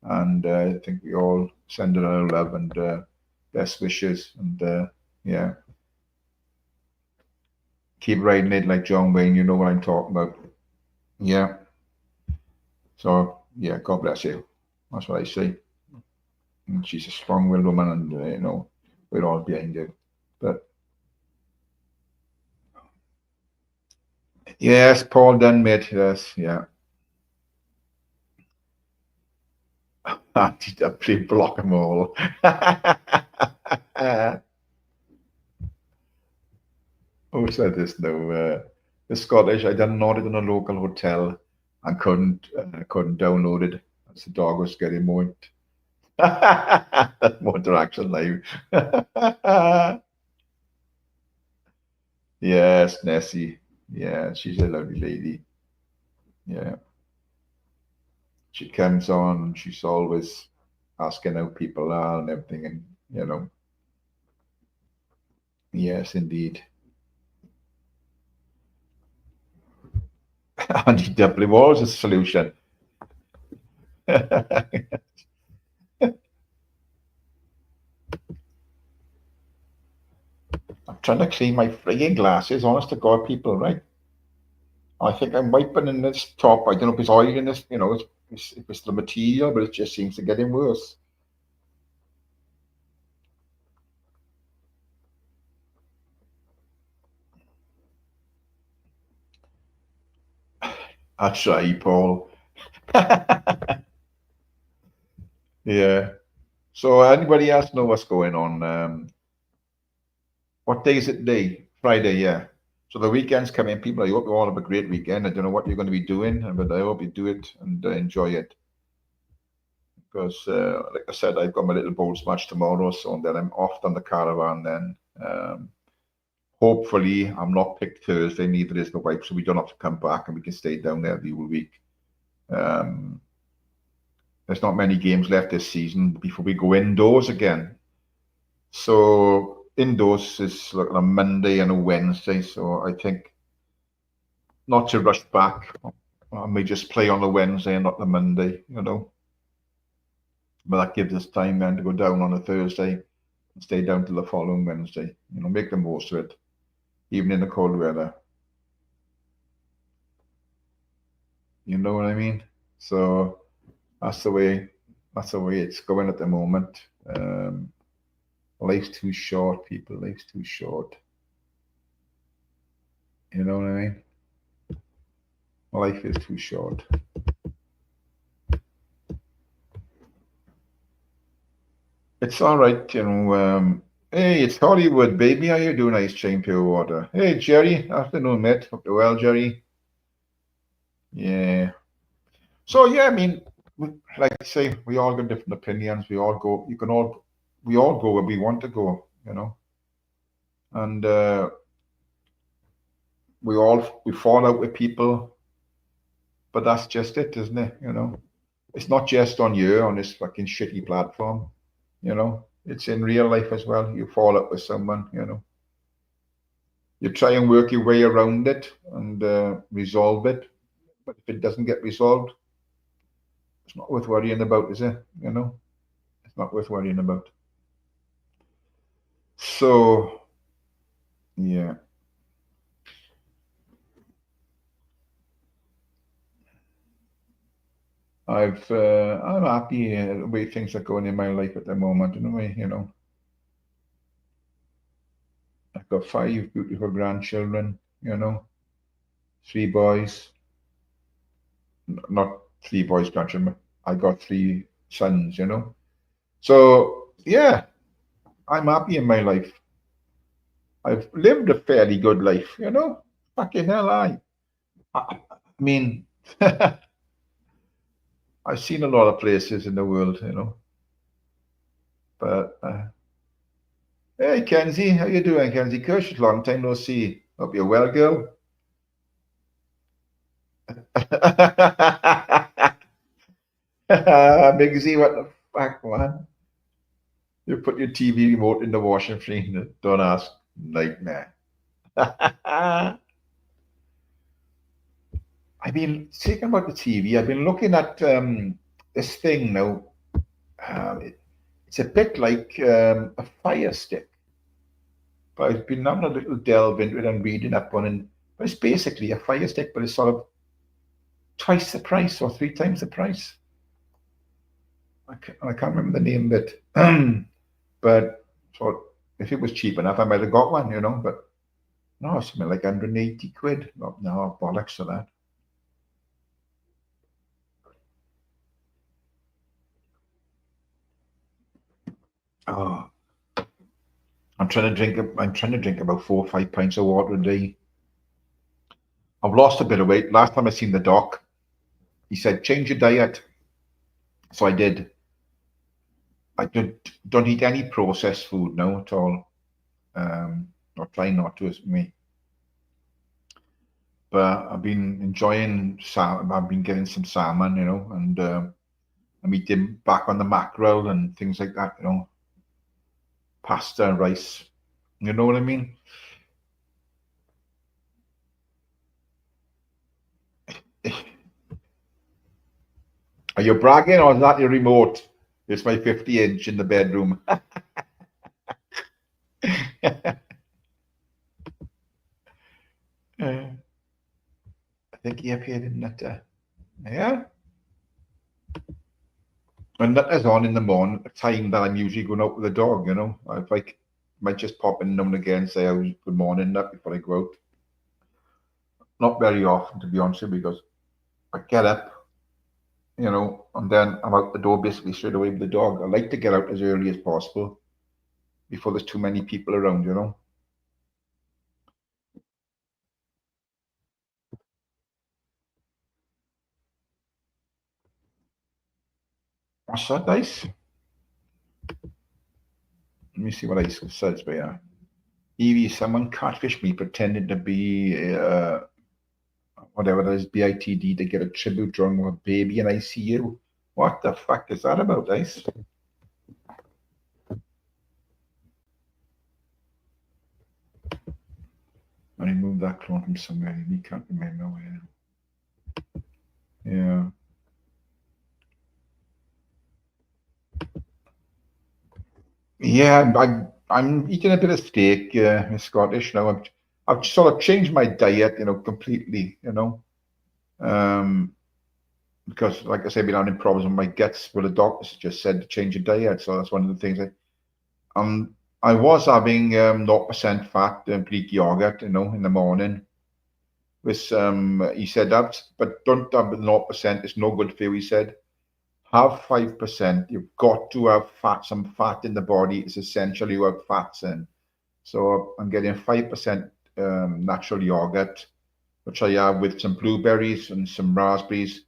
and I think we all send her our love and best wishes, and yeah, keep riding it like John Wayne. You know what I'm talking about. Yeah. So yeah, God bless you. That's what I say. And she's a strong-willed woman, and we're all behind her. But yes, Paul done, mate. Yes, yeah. Anti-W block them all. Who said this now? The Scottish. I done ordered in a local hotel and couldn't download it as the dog was getting more more interaction live. Yes, Nessie. Yeah, she's a lovely lady. Yeah. She comes on and she's always asking how people are and everything, and yes, indeed. And he definitely was a solution. I'm trying to clean my frigging glasses, honest to God, people, right? I think I'm wiping in this top. I don't know if it's oil in this, if it's the material, but it just seems to get worse. I try, Paul. Yeah. So anybody else know what's going on? What day is it today? Friday, yeah. So the weekend's coming, people. I hope you all have a great weekend. I don't know what you're going to be doing, but I hope you do it and enjoy it. Because, like I said, I've got my little bowls match tomorrow, so then I'm off on the caravan then. Hopefully, I'm not picked Thursday, neither is the wife, so we don't have to come back and we can stay down there the whole week. There's not many games left this season before we go indoors again. So indoors is like a Monday and a Wednesday, so I think not to rush back. I may just play on the Wednesday and not the Monday, But that gives us time then to go down on a Thursday and stay down till the following Wednesday. Make the most of it, even in the cold weather. You know what I mean? So that's the way it's going at the moment. Life's too short, people. Life's too short. You know what I mean? Life is too short. It's all right, hey, it's Hollywood, baby. How you doing, Ice Chain Pure Water? Hey, Jerry. Afternoon, mate. Hope you're well, Jerry. Yeah. So yeah, I mean, like I say, we all got different opinions. We all go. We all go where we want to go, and we fall out with people, but that's just it, isn't it? It's not just on this fucking shitty platform, It's in real life as well. You fall out with someone, You try and work your way around it and resolve it, but if it doesn't get resolved, it's not worth worrying about, is it? It's not worth worrying about. So, yeah. I'm happy the way things are going in my life at the moment. Anyway, I've got 5 beautiful grandchildren. 3 boys, not 3 boys grandchildren. I got 3 sons. So yeah, I'm happy in my life. I've lived a fairly good life, you know. Fucking hell, I mean, I've seen a lot of places in the world, you know. But hey, Kenzie, how you doing, Kenzie Kush? Long time no see. Hope you're well, girl. Big Z, what the fuck, man? You put your TV remote in the washing machine. Don't ask. Nightmare. I've been thinking about the TV. I've been looking at this thing now. It's a bit like a Fire Stick, but I've been having a little delve into it and reading up on it. But it's basically a Fire Stick, but it's sort of twice the price or three times the price. I can't remember the name of it, but so if it was cheap enough, I might have got one, you know. But no, it's something like 180 quid. No, bollocks to that. Oh, I'm trying to drink about 4 or 5 pints of water a day. I've lost a bit of weight. Last time I seen the doc, he said change your diet. So I did. I don't eat any processed food now at all. Or try not to, as me. But I've been enjoying I've been getting some salmon, you know, and I'm eating back on the mackerel and things like that, you know, pasta and rice. You know what I mean? Are you bragging or is that your remote? It's my 50-inch in the bedroom. I think he appeared in that. Yeah. And that is on in the morning, a time that I'm usually going out with the dog, you know. I like might just pop in now and again and say, oh, good morning, that before I go out. Not very often, to be honest with you, because I get up, you know, and then I'm out the door basically straight away with the dog. I like to get out as early as possible before there's too many people around, you know. What's that, Dice? Let me see what Ice says, but yeah. Evie, someone catfished me pretending to be whatever that is, BITD, to get a tribute drawing of a baby in ICU. What the fuck is that about, Ice? I removed that clone from somewhere. He can't remember where. Yeah. Yeah, I'm eating a bit of steak, Scottish now. I've sort of changed my diet, you know, completely, you know. Because like I said, I've been having problems with my guts, but the doctors just said to change your diet. So that's one of the things I was having 0% fat Greek yogurt, you know, in the morning. With he said that, but don't have 0%, it's no good for you, he said. Have 5%. You've got to have some fat in the body. It's essential you have fats in. So I'm getting 5% natural yogurt, which I have with some blueberries and some raspberries.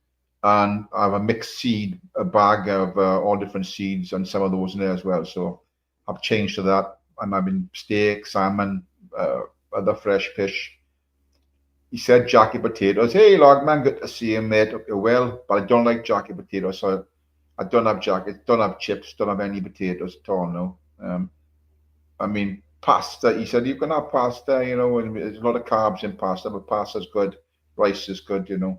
And I have a mixed seed, a bag of all different seeds and some of those in there as well. So I've changed to that. I'm having steak, salmon, other fresh fish. He said jacket potatoes. Hey, Logman, good to see you, mate. Hope you're well. But I don't like jacket potatoes, so I don't have jackets, don't have chips, don't have any potatoes at all, no. I mean, pasta, he said you can have pasta, you know, and there's a lot of carbs in pasta, but pasta's good, rice is good, you know.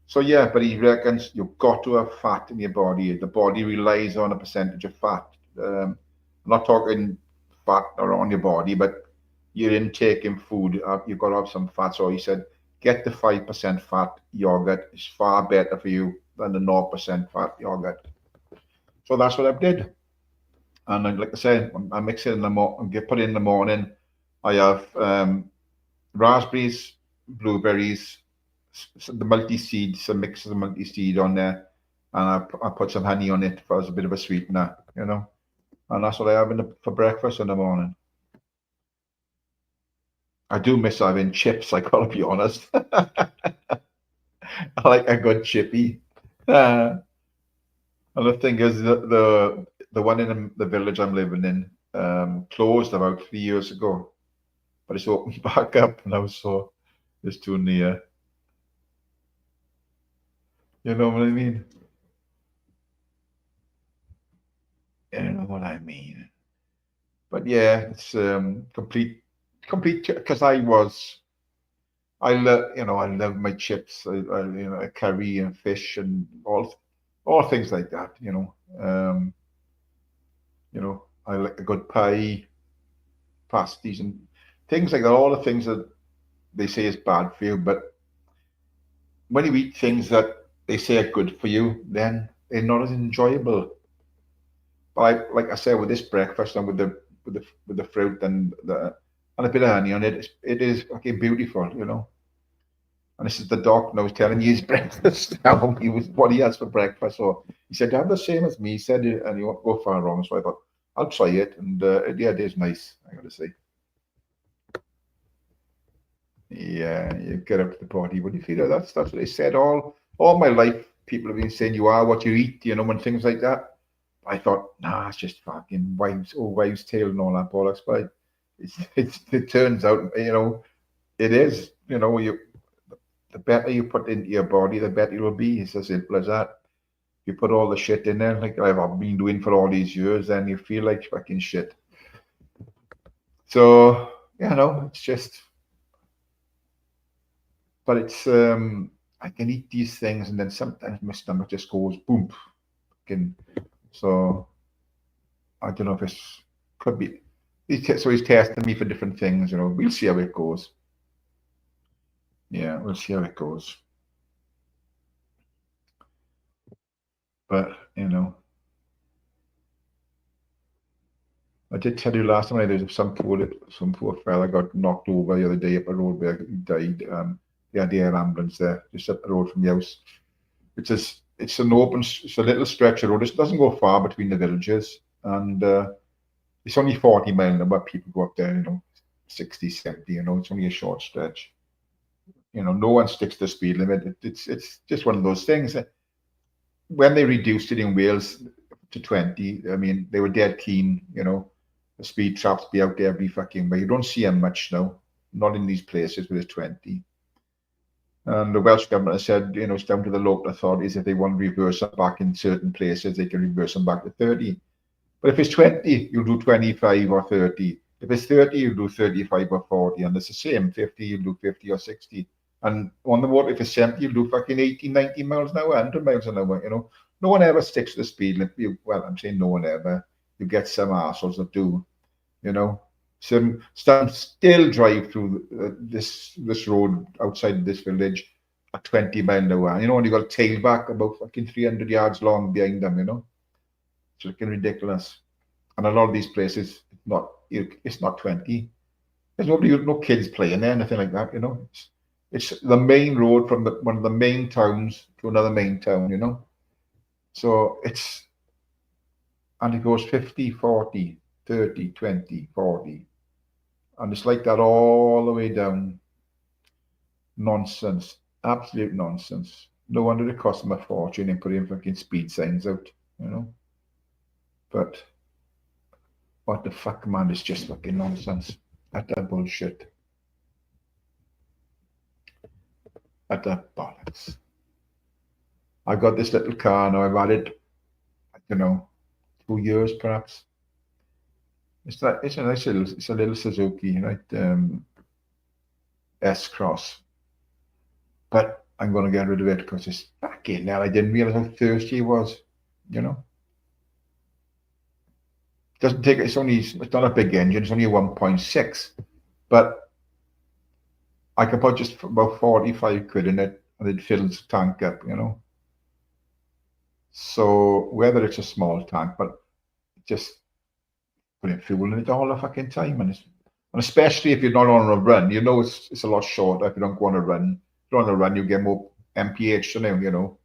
So yeah, but he reckons you've got to have fat in your body. The body relies on a percentage of fat. I'm not talking fat around your body, but you're intaking food, you've got to have some fat. So he said, get the 5% fat yogurt. It's far better for you than the 0% fat yogurt. So that's what I did. And like I said, I mix it in the morning, put it in the morning. I have raspberries, blueberries, the multi-seeds, a mix of the multi-seed on there, and I put some honey on it as a bit of a sweetener, you know. And that's what I have for breakfast in the morning. I do miss having chips, I gotta be honest. I like a good chippy. And the thing is, the one in the village I'm living in closed about 3 years ago, but it's opened back up now, so it's too near. You know what I mean? You know what I mean. But yeah, it's complete because I love my chips, curry and fish and all things like that, I like a good pie, pasties and things like that, all the things that they say is bad for you, but when you eat things that they say are good for you, then they're not as enjoyable. But like I said, with this breakfast and with the fruit and a bit of honey on it, it is fucking beautiful, you know. And this is the doc now telling you his breakfast now. What he has for breakfast. So he said, have the same as me. He said, and you won't go far wrong. So I thought, I'll try it. And yeah, it is nice, I got to say. Yeah, you get up to the party. What do you feel? That's what they said all my life. People have been saying you are what you eat, you know, and things like that. I thought, nah, it's just fucking wives' tale and all that bollocks. But it turns out, you know, it is. You know, the better you put into your body, the better you'll be. It's as simple as that. You put all the shit in there, like I've been doing for all these years, then you feel like fucking shit. So, you know, it's just, but it's, I can eat these things and then sometimes my stomach just goes boom. So, I don't know if it's, could be, so he's testing me for different things, you know, we'll see how it goes. Yeah, we'll see how it goes. But, you know, I did tell you last time there's some poor fella got knocked over the other day up a road where he died. They had the air ambulance there, just up the road from the house. It's a little stretch of road. It doesn't go far between the villages, and it's only 40 miles an hour. People go up there, you know, 60, 70. You know, it's only a short stretch. You know, no one sticks to the speed limit. It's just one of those things. When they reduced it in Wales to 20, I mean, they were dead keen, you know. The speed traps be out there every fucking way. You don't see them much now, not in these places where it's 20. And the Welsh government has said, you know, it's down to the local authorities. If they want to reverse them back in certain places, they can reverse them back to 30. But if it's 20, you'll do 25 or 30. If it's 30, you'll do 35 or 40. And it's the same, 50, you'll do 50 or 60. And on the road, if it's 70, you'll do fucking 80, 90 miles an hour, 100 miles an hour, you know. No one ever sticks to the speed limit. Well, I'm saying no one ever. You get some assholes that do, you know. Some still drive through this road outside this village at 20 miles an hour. You know, and you got a tailback about fucking 300 yards long behind them, you know. It's looking ridiculous. And a lot of these places, it's not 20. There's no kids playing there, anything like that, you know. It's the main road from one of the main towns to another main town, you know. So and it goes 50, 40, 30, 20, 40. And it's like that all the way down. Nonsense. Absolute nonsense. No wonder it cost them a fortune and putting fucking speed signs out, you know. But what the fuck, man, it's just fucking nonsense. Utter bullshit. Utter bollocks. I got this little car now. I've had it, you know, 2 years perhaps. It's a nice little Suzuki, right? S-Cross. But I'm going to get rid of it because it's fucking hell. I didn't realize how thirsty it was, you know. It doesn't take, it's not a big engine, it's only a 1.6. But I can put just about 45 quid in it and it fills the tank up, you know. So whether it's a small tank, but just putting fuel in it all the fucking time, and especially if you're not on a run, you know, it's a lot shorter if you don't go on a run. If you're on a run, you get more mph, you know.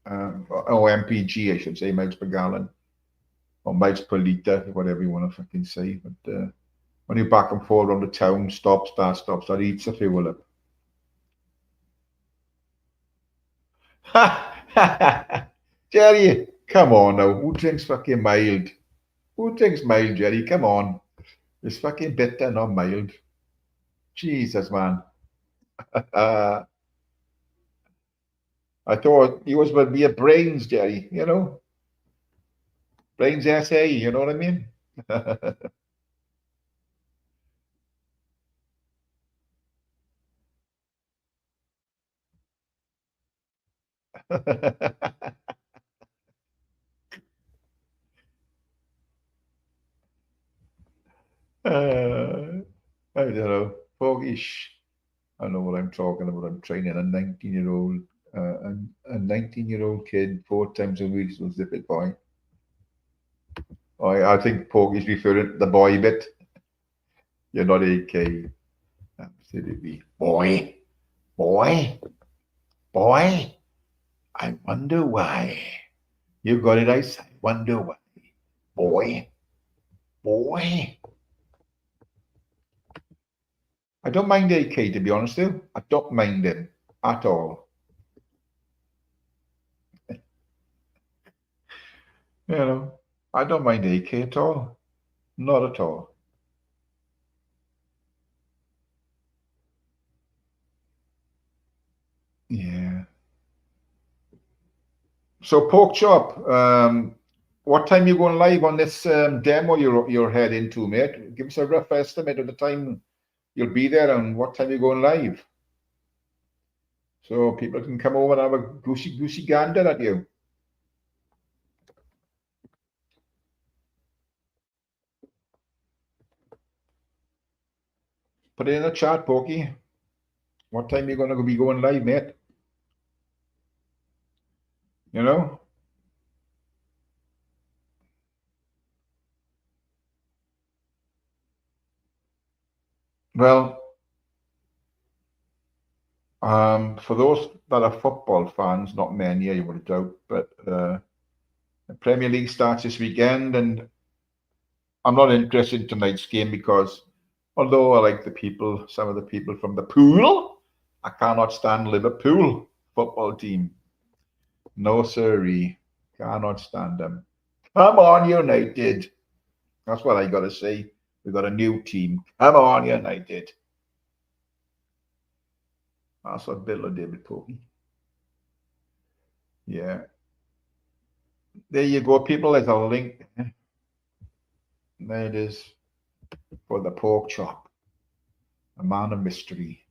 or MPG, I should say, miles per gallon, or miles per litre, whatever you want to fucking say. But when you're back and forth around the town, stop, start, stop, start, eats the fuel up. Jerry, come on now. Who drinks fucking mild? Who drinks mild, Jerry? Come on. It's fucking bitter, not mild. Jesus, man. I thought he was with me at Brains, Jerry, you know? Brains SA, you know what I mean? I don't know. Fogish. I know what I'm talking about. I'm training a 19-year-old, a 19-year-old kid 4 times a week. So zip it, boy. I think Porky's referring to the boy bit. You're not AK. Absolutely. Boy, boy, boy. I wonder why. You got it, I wonder why. Boy, boy. I don't mind AK, to be honest, though. I don't mind him at all. You know, I don't mind AK at all. Not at all. Yeah. So pork chop, what time you going live on this demo you're heading to, mate? Give us a rough estimate of the time you'll be there and what time you're going live, so people can come over and have a goosey gander at you. Put it in the chat, Porky. What time you gonna be going live, mate? You know? Well, for those that are football fans, not many, I would doubt, but the Premier League starts this weekend, and I'm not interested in tonight's game because although I like some of the people from the pool, I cannot stand Liverpool football team. No, sirree. Cannot stand them. Come on, United. That's what I got to say. We got a new team. Come on, United. That's what Bill did with Porky. Yeah. There you go, people. There's a link. There it is for the pork chop. A man of mystery.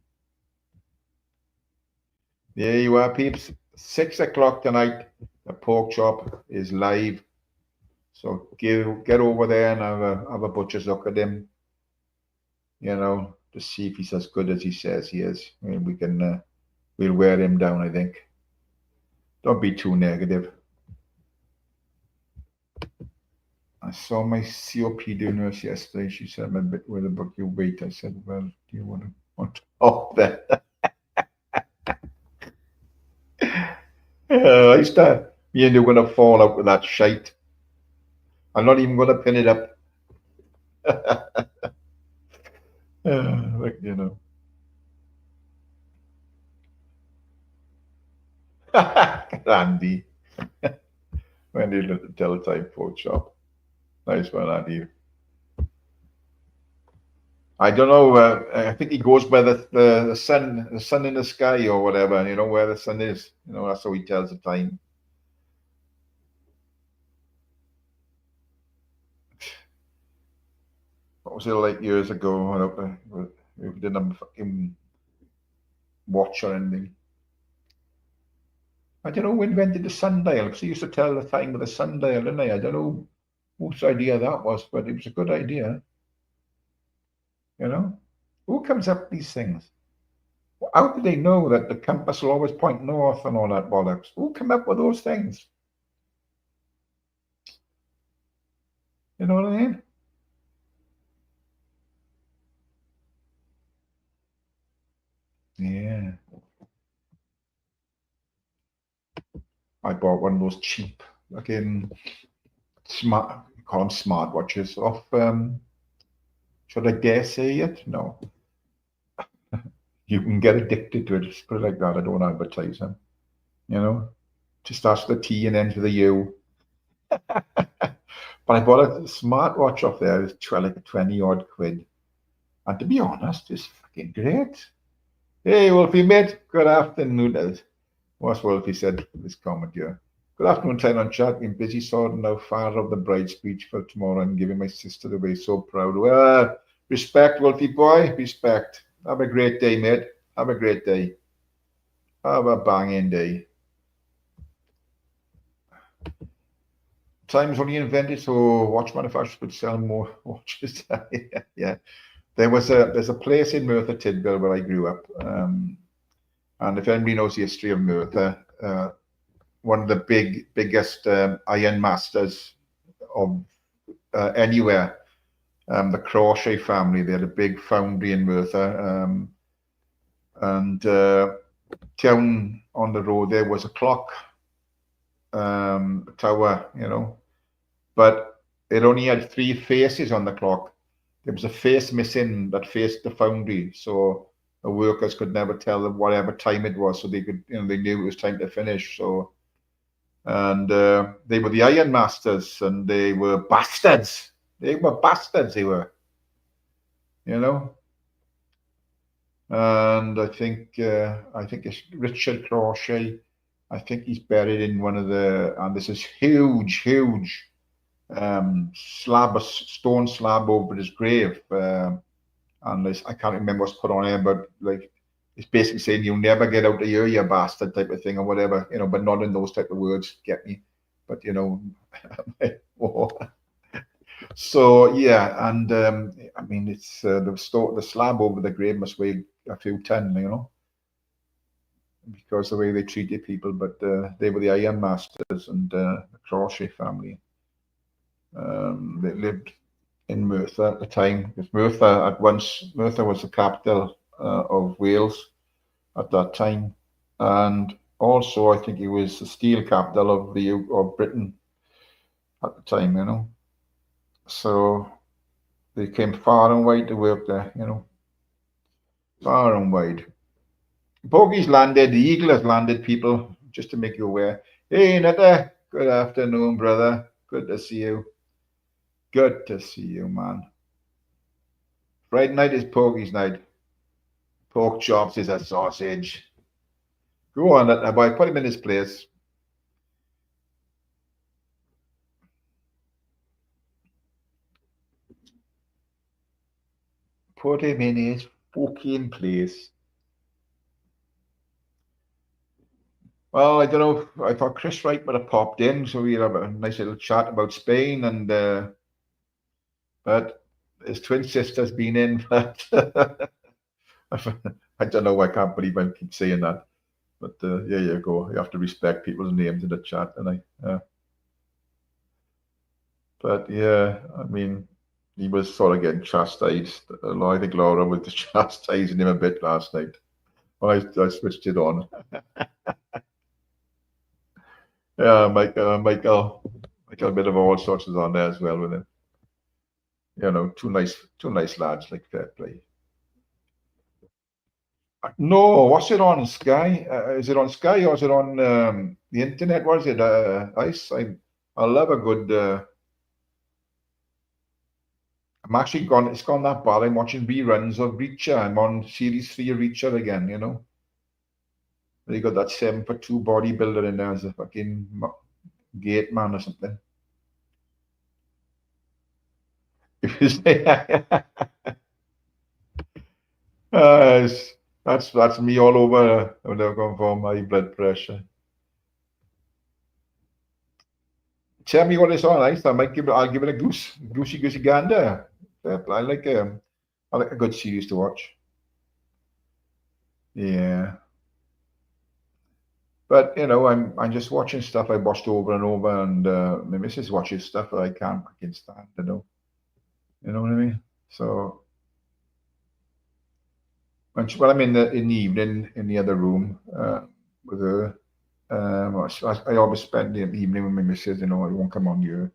There you are, peeps. 6 o'clock tonight. The pork chop is live. So get over there and have a butcher's look at him. You know, to see if he's as good as he says he is. I mean, we'll wear him down, I think. Don't be too negative. I saw my COPD nurse yesterday. She said, I'm a bit worried about your weight. I said, well, do you want to talk then? I start, me and you're going to fall out with that shite. I'm not even going to pin it up. Like, you know. Andy. When you look at the teletype pork chop. Nice one, Andy. I don't know. I think he goes by the sun in the sky or whatever. You know where the sun is. You know, that's how he tells the time. What was it like years ago? We didn't have a fucking watch or anything. I don't know who invented the sundial, because he used to tell the time with the sundial, didn't he? I don't know whose idea that was, but it was a good idea. You know, who comes up with these things? How do they know that the compass will always point north and all that bollocks? Who come up with those things? You know what I mean? Yeah. I bought one of those cheap, smart, call them smartwatches off, should I dare say it? No. You can get addicted to it, just put it like that. I don't advertise them, Just starts with a T and ends with a U. But I bought a smartwatch off there. It was like 20 odd quid. And to be honest, it's fucking great. Hey, Wolfie, mate. Good afternoon. What's Wolfie said in this comment here? Good afternoon, Tys Chat. Been busy sorting out father of the bride speech for tomorrow and giving my sister away. So proud. Well, respect, Wolfie boy. Respect. Have a great day, mate. Have a great day. Have a banging day. Time was only invented so watch manufacturers could sell more watches. Yeah. There's a place in Merthyr Tydfil where I grew up. And if anybody knows the history of Merthyr, one of the biggest iron masters of anywhere, the Crochet family, they had a big foundry in Merthyr. And down on the road there was a clock tower, but it only had 3 faces on the clock. There was a face missing that faced the foundry, so the workers could never tell whatever time it was, so they could, they knew it was time to finish. So, and they were the iron masters, and they were bastards. They were bastards. They were, And I think it's Richard Crochet. I think he's buried in one of and there's this huge stone slab over his grave. And I can't remember what's put on it, but like it's basically saying you'll never get out of here, you bastard, type of thing, or whatever, but not in those type of words, get me. But so yeah, and I mean it's the slab over the grave must weigh a few ton, because the way they treated people. But they were the iron masters and the Crochet family. They lived in Merthyr at the time, because Merthyr was the capital of Wales at that time, and also I think it was the steel capital of Britain at the time, So they came far and wide to work there, far and wide. Bogey's landed, the Eagle has landed, people, just to make you aware. Hey, Netta, good afternoon, brother. Good to see you. Good to see you, man. Friday night is Porky's night. Pork chops is a sausage. Go on, that boy. Put him in his place. Put him in his fucking place. Well, I don't know. I thought Chris Wright would have popped in, so we'd have a nice little chat about Spain, and but his twin sister's been in. But I don't know. I can't believe I keep saying that. But there you go. You have to respect people's names in the chat, and But yeah, I mean, he was sort of getting chastised. I think Laura was chastising him a bit last night. Well, I switched it on. Yeah, Michael, a bit of all sorts is on there as well with him. Two nice lads, like fair play. No, what's it on Sky? Is it on Sky or is it on the internet? What is it? I love a good. I'm actually gone. It's gone that bad. I'm watching reruns of Reacher. I'm on series 3 of Reacher again. They got that 7'2" bodybuilder in there as a fucking gate man or something. That's me all over when they're going for my blood pressure. Tell me what it's on. I'll give it a goosey gander. I like a good series to watch. Yeah. But I'm just watching stuff I watched over and over, and my missus watches stuff that I can't fucking stand. You know what I mean? So when I'm in the evening in the other room with her, I always spend the evening with my missus, you know, I won't come on here.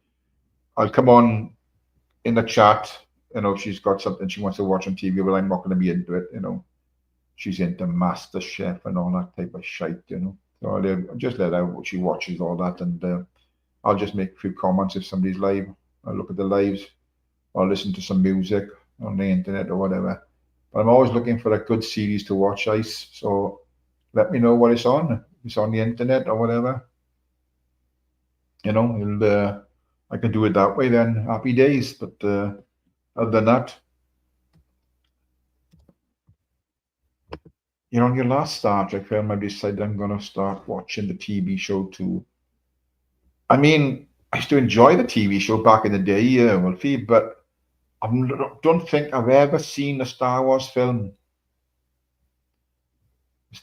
I'll come on in the chat, you know, if she's got something she wants to watch on TV, but I'm not going to be into it, you know. She's into Master Chef and all that type of shite, you know. So I'll just let her, she watches all that, and I'll just make a few comments if somebody's live. I'll look at the lives, or listen to some music on the internet or whatever. But I'm always looking for a good series to watch, Ice. So let me know what it's on. If it's on the internet or whatever. You know, I can do it that way then. Happy days. But other than that, you know, on your last Star Trek film, I decided I'm going to start watching the TV show too. I mean, I used to enjoy the TV show back in the day, Wolfie, but I don't think I've ever seen a Star Wars film.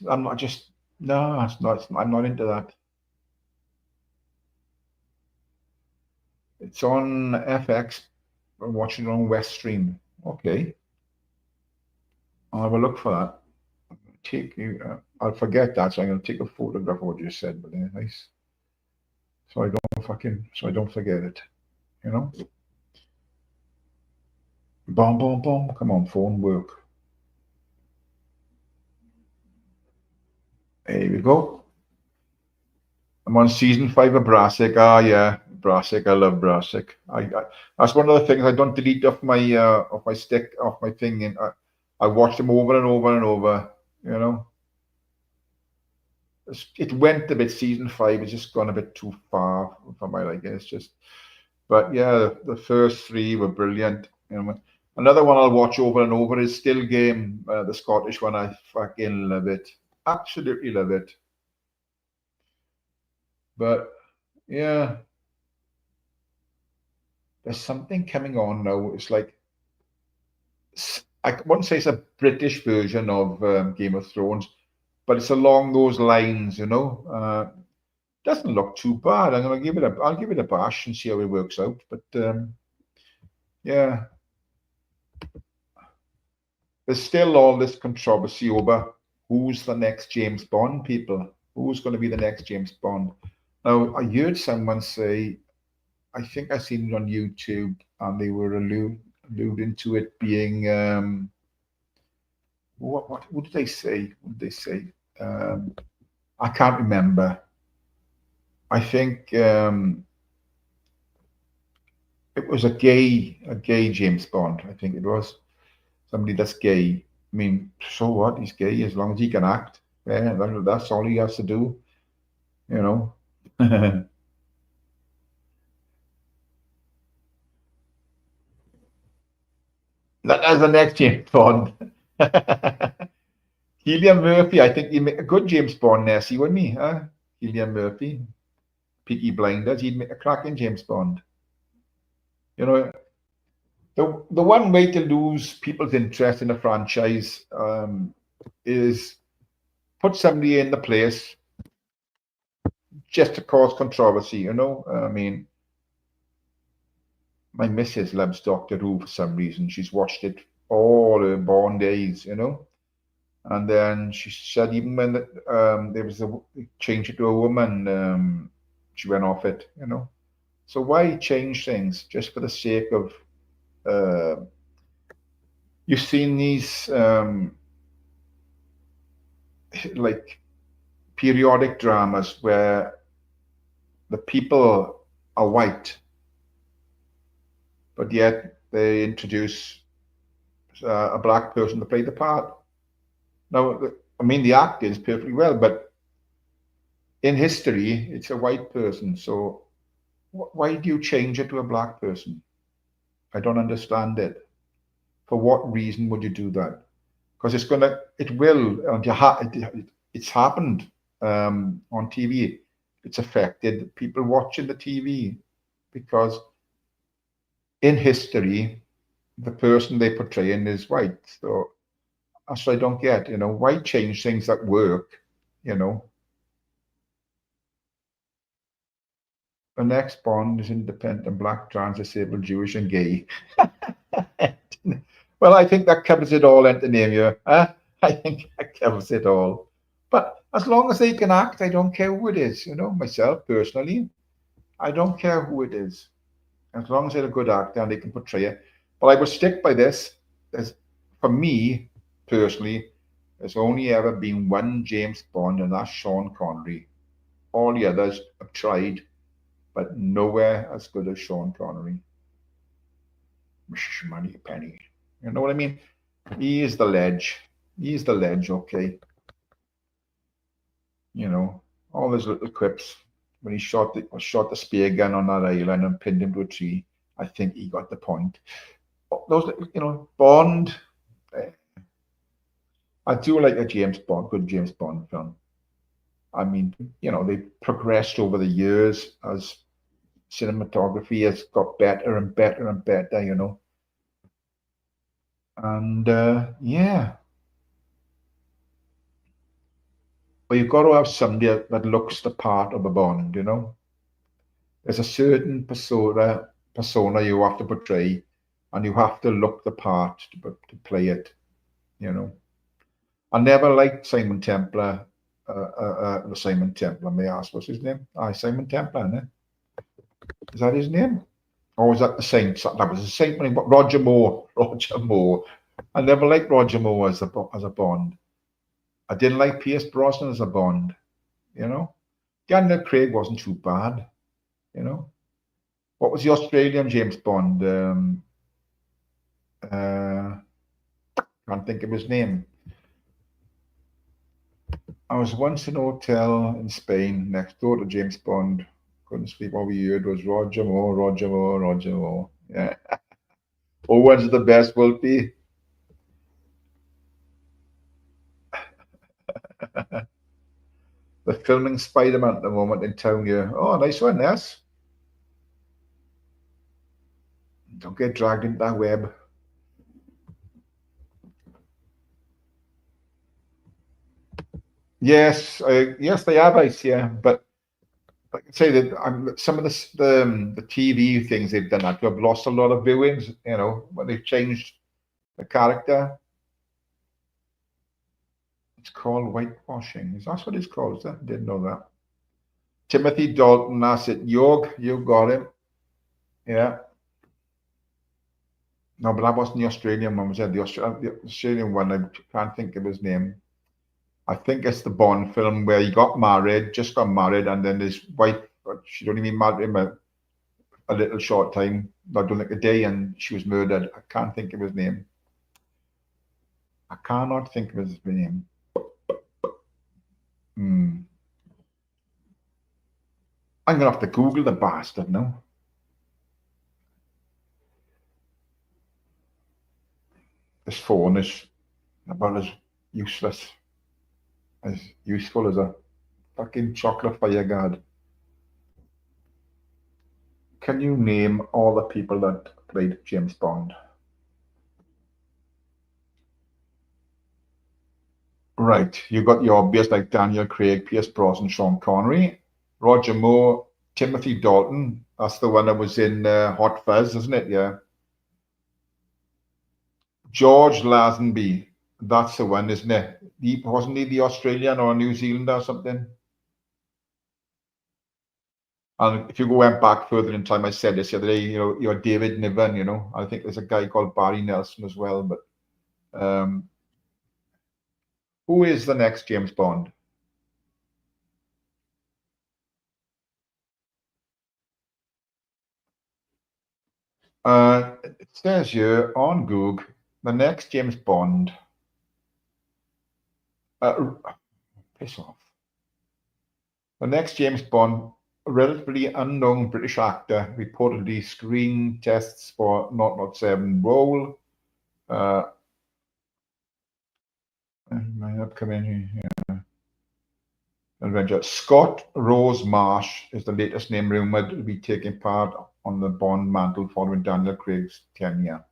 I'm not just, no, it's not, I'm not into that. It's on FX. I'm watching it on West Stream. Okay. I'll have a look for that. I'll forget that, so I'm going to take a photograph of what you said, but nice. So I don't forget it, you know? Boom, boom, boom. Come on, phone, work. There we go. I'm on season 5 of Brassic. Ah, yeah, Brassic. I love Brassic. That's one of the things I don't delete off my stick, off my thing, and I watch them over and over and over. You know, it went a bit. Season 5 has just gone a bit too far for my liking. It's just, but yeah, the first 3 were brilliant. You know, another one I'll watch over and over is Still Game, the Scottish one. I fucking love it. Absolutely love it. But yeah, there's something coming on now. It's like, I wouldn't say it's a British version of Game of Thrones, but it's along those lines, you know. Doesn't look too bad. I'll give it a bash and see how it works out. But yeah, there's still all this controversy over who's the next James Bond, people. Who's going to be the next James Bond? Now, I heard someone say, I think I seen it on YouTube, and they were alluding to it being what did they say? What did they say? I can't remember. I think it was a gay James Bond. I think it was somebody that's gay. I mean, so what? He's gay as long as he can act. Yeah, that's all he has to do. You know. That's the next James Bond. Cillian Murphy, I think he'd make a good James Bond there, see, wouldn't he? Huh? Cillian Murphy, Peaky Blinders, he'd make a cracking James Bond. You know, the one way to lose people's interest in a franchise is put somebody in the place just to cause controversy, you know? I mean, my missus loves Doctor Who for some reason. She's watched it all her born days, you know? And then she said even when there was a change it to a woman, she went off it, you know. So why change things just for the sake of? You've seen these like periodic dramas where the people are white, but yet they introduce a black person to play the part. Now, I mean, the actor is perfectly well, but in history, it's a white person. So why do you change it to a black person? I don't understand it. For what reason would you do that? Because it's happened on TV. It's affected people watching the TV because in history, the person they portraying is white. So that's what I don't get, you know, why change things that work, you know? The next Bond is independent, black, trans, disabled, Jewish, and gay. Well, I think that covers it all, Antonia. Huh? I think that covers it all. But As long as they can act, I don't care who it is. You know, myself personally, I don't care who it is. As long as they're a good actor and they can portray it. But I would stick by this. There's, for me personally, there's only ever been one James Bond, and that's Sean Connery. All the others have tried, but nowhere as good as Sean Connery. Money penny. You know what I mean? He is the ledge. He is the ledge, okay. You know, all those little quips when he shot the spear gun on that island and pinned him to a tree. I think he got the point. Those, you know, Bond. I do like a James Bond, good James Bond film. I mean, you know, they progressed over the years as cinematography has got better and better and better, you know. And yeah, but you've got to have somebody that looks the part of a Bond, you know. There's a certain persona you have to portray, and you have to look the part to play it, you know. I never liked Simon Templar. Simon Templar, may I ask what's his name? Simon Templar, isn't it? Is that his name? Or was that the Saint? That was the Saint. Roger Moore. Roger Moore. I never liked Roger Moore as a Bond. I didn't like Pierce Brosnan as a Bond. You know, Daniel Craig wasn't too bad. You know, what was the Australian James Bond? Can't think of his name. I was once in a hotel in Spain next door to James Bond. Couldn't sleep. All we heard was Roger Moore, Roger Moore, Roger Moore. Yeah. Owen's the best, will be. They're filming Spider-Man at the moment in town here. Oh, nice one, yes. Don't get dragged into that web. Yes, yes, they have ice, yeah. But like I say, that some of the TV things they've done that have lost a lot of viewings. You know, when they've changed the character. It's called whitewashing. Is that what it's called? Is that? I didn't know that. Timothy Dalton, that's it. You got him. Yeah. No, but that wasn't the Australian one. Was it the Australian one? I can't think of his name. I think it's the Bond film where he got married, just got married, and then his wife, she'd only been married him a little short time, not done like a day, and she was murdered. I can't think of his name. I cannot think of his name. I'm gonna have to Google the bastard now. This phone is about as useless, as useful as a fucking chocolate fire guard. Can you name all the people that played James Bond? Right, you got your obvious like Daniel Craig, Pierce Brosnan, Sean Connery, Roger Moore, Timothy Dalton. That's the one that was in Hot Fuzz, isn't it? Yeah. George Lazenby. That's the one, isn't it? Wasn't he the Australian or New Zealand or something? And if you went back further in time, I said this the other day, you know, you're David Niven, you know. I think there's a guy called Barry Nelson as well, but who is the next James Bond? It says here on Google, the next James Bond. Piss off. The next James Bond, a relatively unknown British actor, reportedly screen tests for 007 role. My upcoming adventure. Scott Rose Marsh is the latest name rumored to be taking part on the Bond mantle following Daniel Craig's tenure.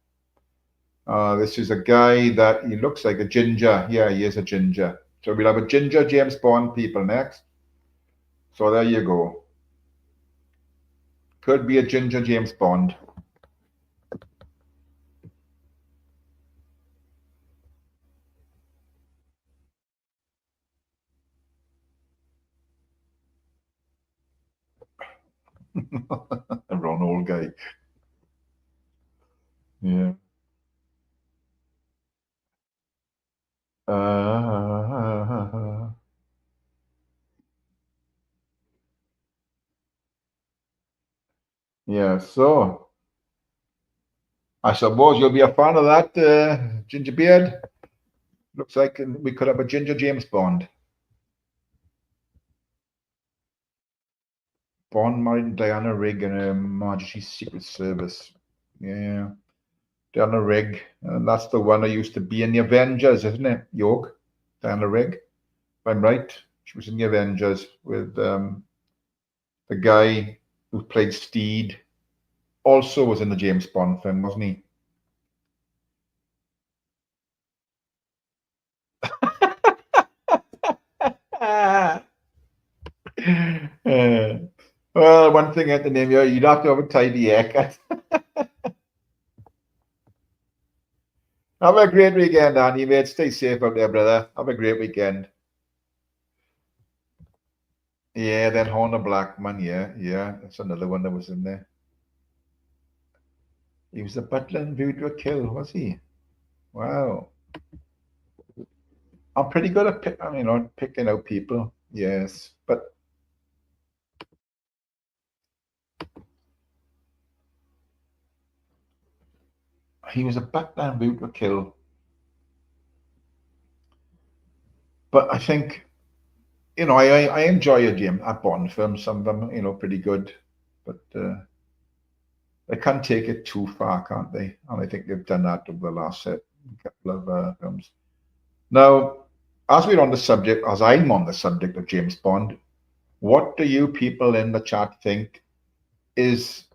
This is a guy that he looks like a ginger. Yeah, he is a ginger. So we'll have a ginger James Bond people next. So there you go. Could be a ginger James Bond. A Ron old guy. Yeah. Yeah, so I suppose you'll be a fan of that, Ginger Beard. Looks like we could have a Ginger James Bond. Bond married Diana Rigg in Her Majesty's Secret Service. Yeah, Diana Rigg. And that's the one who used to be in the Avengers, isn't it? York, Diana Rigg. If I'm right, she was in the Avengers with the guy who played Steed. Also was in the James Bond film, wasn't he? Well, one thing at the name, you'd have to have a tidy haircut. Have a great weekend, Annie, mate. Stay safe out there, brother. Have a great weekend. Yeah, then Horn of Blackman. Yeah. That's another one that was in there. He was a butler in View to a Kill, was he? Wow. I'm pretty good at picking out people. Yes, but he was a butler in View to a Kill. But I think, I enjoy a Bond film. Some of them, pretty good, but they can't take it too far, can't they? And I think they've done that over the last couple of films. Now, as I'm on the subject of James Bond, what do you people in the chat think is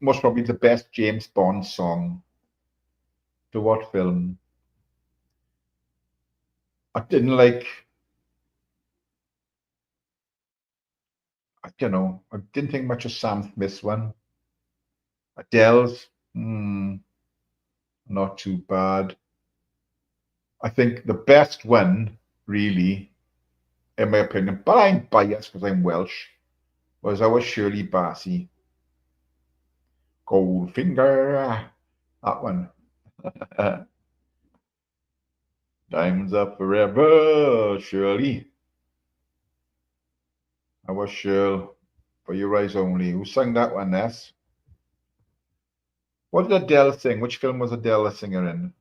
most probably the best James Bond song? To what film? I didn't think much of Sam Smith's one. Adele's, not too bad. I think the best one, really, in my opinion, but I'm biased because I'm Welsh, was our Shirley Bassey. Goldfinger, that one. Diamonds up forever, Shirley. Our Shirl, for your eyes only. Who sang that one, Ness? What did Adele sing? Which film was Adele a singer in?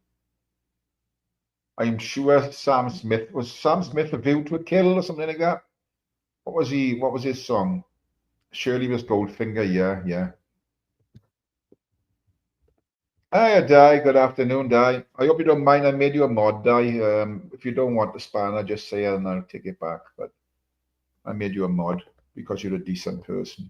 I'm sure Sam Smith. Was Sam Smith A View to a Kill or something like that? What was his song? Shirley was Goldfinger, yeah. Hi, Di. Good afternoon, Di. I hope you don't mind. I made you a mod, Di. If you don't want the spanner, just say it and I'll take it back. But I made you a mod because you're a decent person.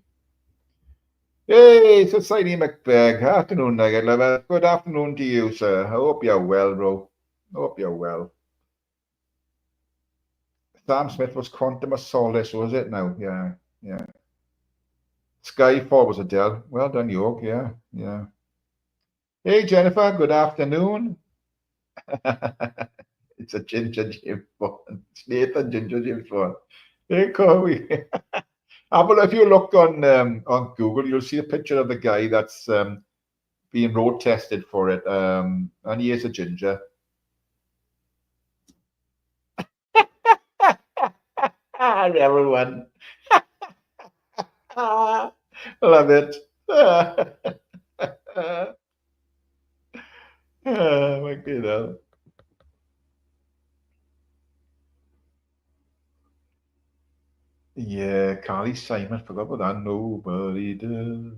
Hey, Society McBeg. Afternoon, Nugget Lover. Good afternoon to you, sir. I hope you're well, bro. I hope you're well. Sam Smith was Quantum of Solace, was it now? Yeah. Skyfall was Adele. Well done, York. Yeah. Hey, Jennifer. Good afternoon. It's a Ginger James Bond. It's Nathan Ginger James Bond. Hey, Corey. But if you look on Google, you'll see a picture of the guy that's being road tested for it, and he is a ginger. Everyone. Love it. My God. Yeah, Carly Simon, forgot about that. Nobody does.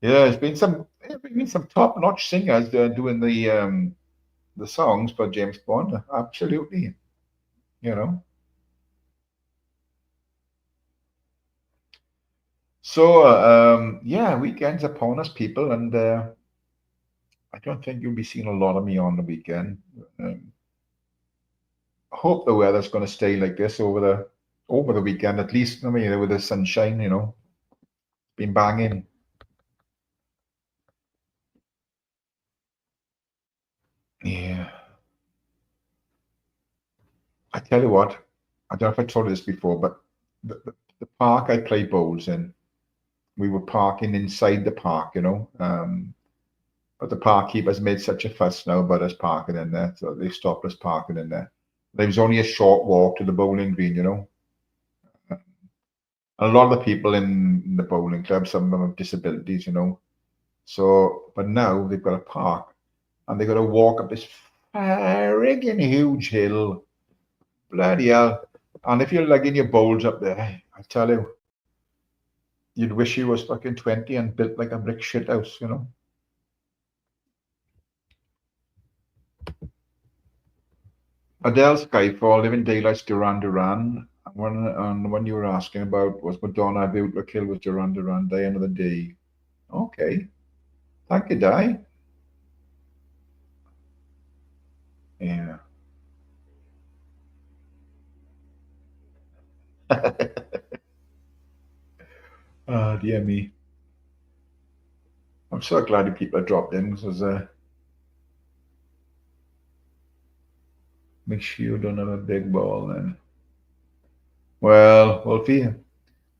Yeah, there's been some top-notch singers doing the songs for James Bond. Absolutely, you know. So yeah, weekends upon us, people, and I don't think you'll be seeing a lot of me on the weekend. I hope the weather's going to stay like this over the weekend, at least. I mean, with the sunshine, been banging. Yeah. I tell you what, I don't know if I told you this before, but the the park I play bowls in, we were parking inside the park, you know. But the park keepers made such a fuss now about us parking in there, so they stopped us parking in there. There was only a short walk to the bowling green, you know. And a lot of the people in the bowling club, some of them have disabilities, you know. So, but now they've got a park and they've got to walk up this friggin' huge hill. Bloody hell. And if you're lugging your bowls up there, I tell you, you'd wish you was fucking 20 and built like a brick shit house, you know. Adele Skyfall, Living Daylights, Duran Duran. One you were asking about was Madonna, Beautiful Kill was Duran Duran, Day Another Day. Okay. Thank you, Di. Yeah. Ah, dear me. I'm so glad you people have dropped in because make sure you don't have a big ball then. Well, Wolfie, I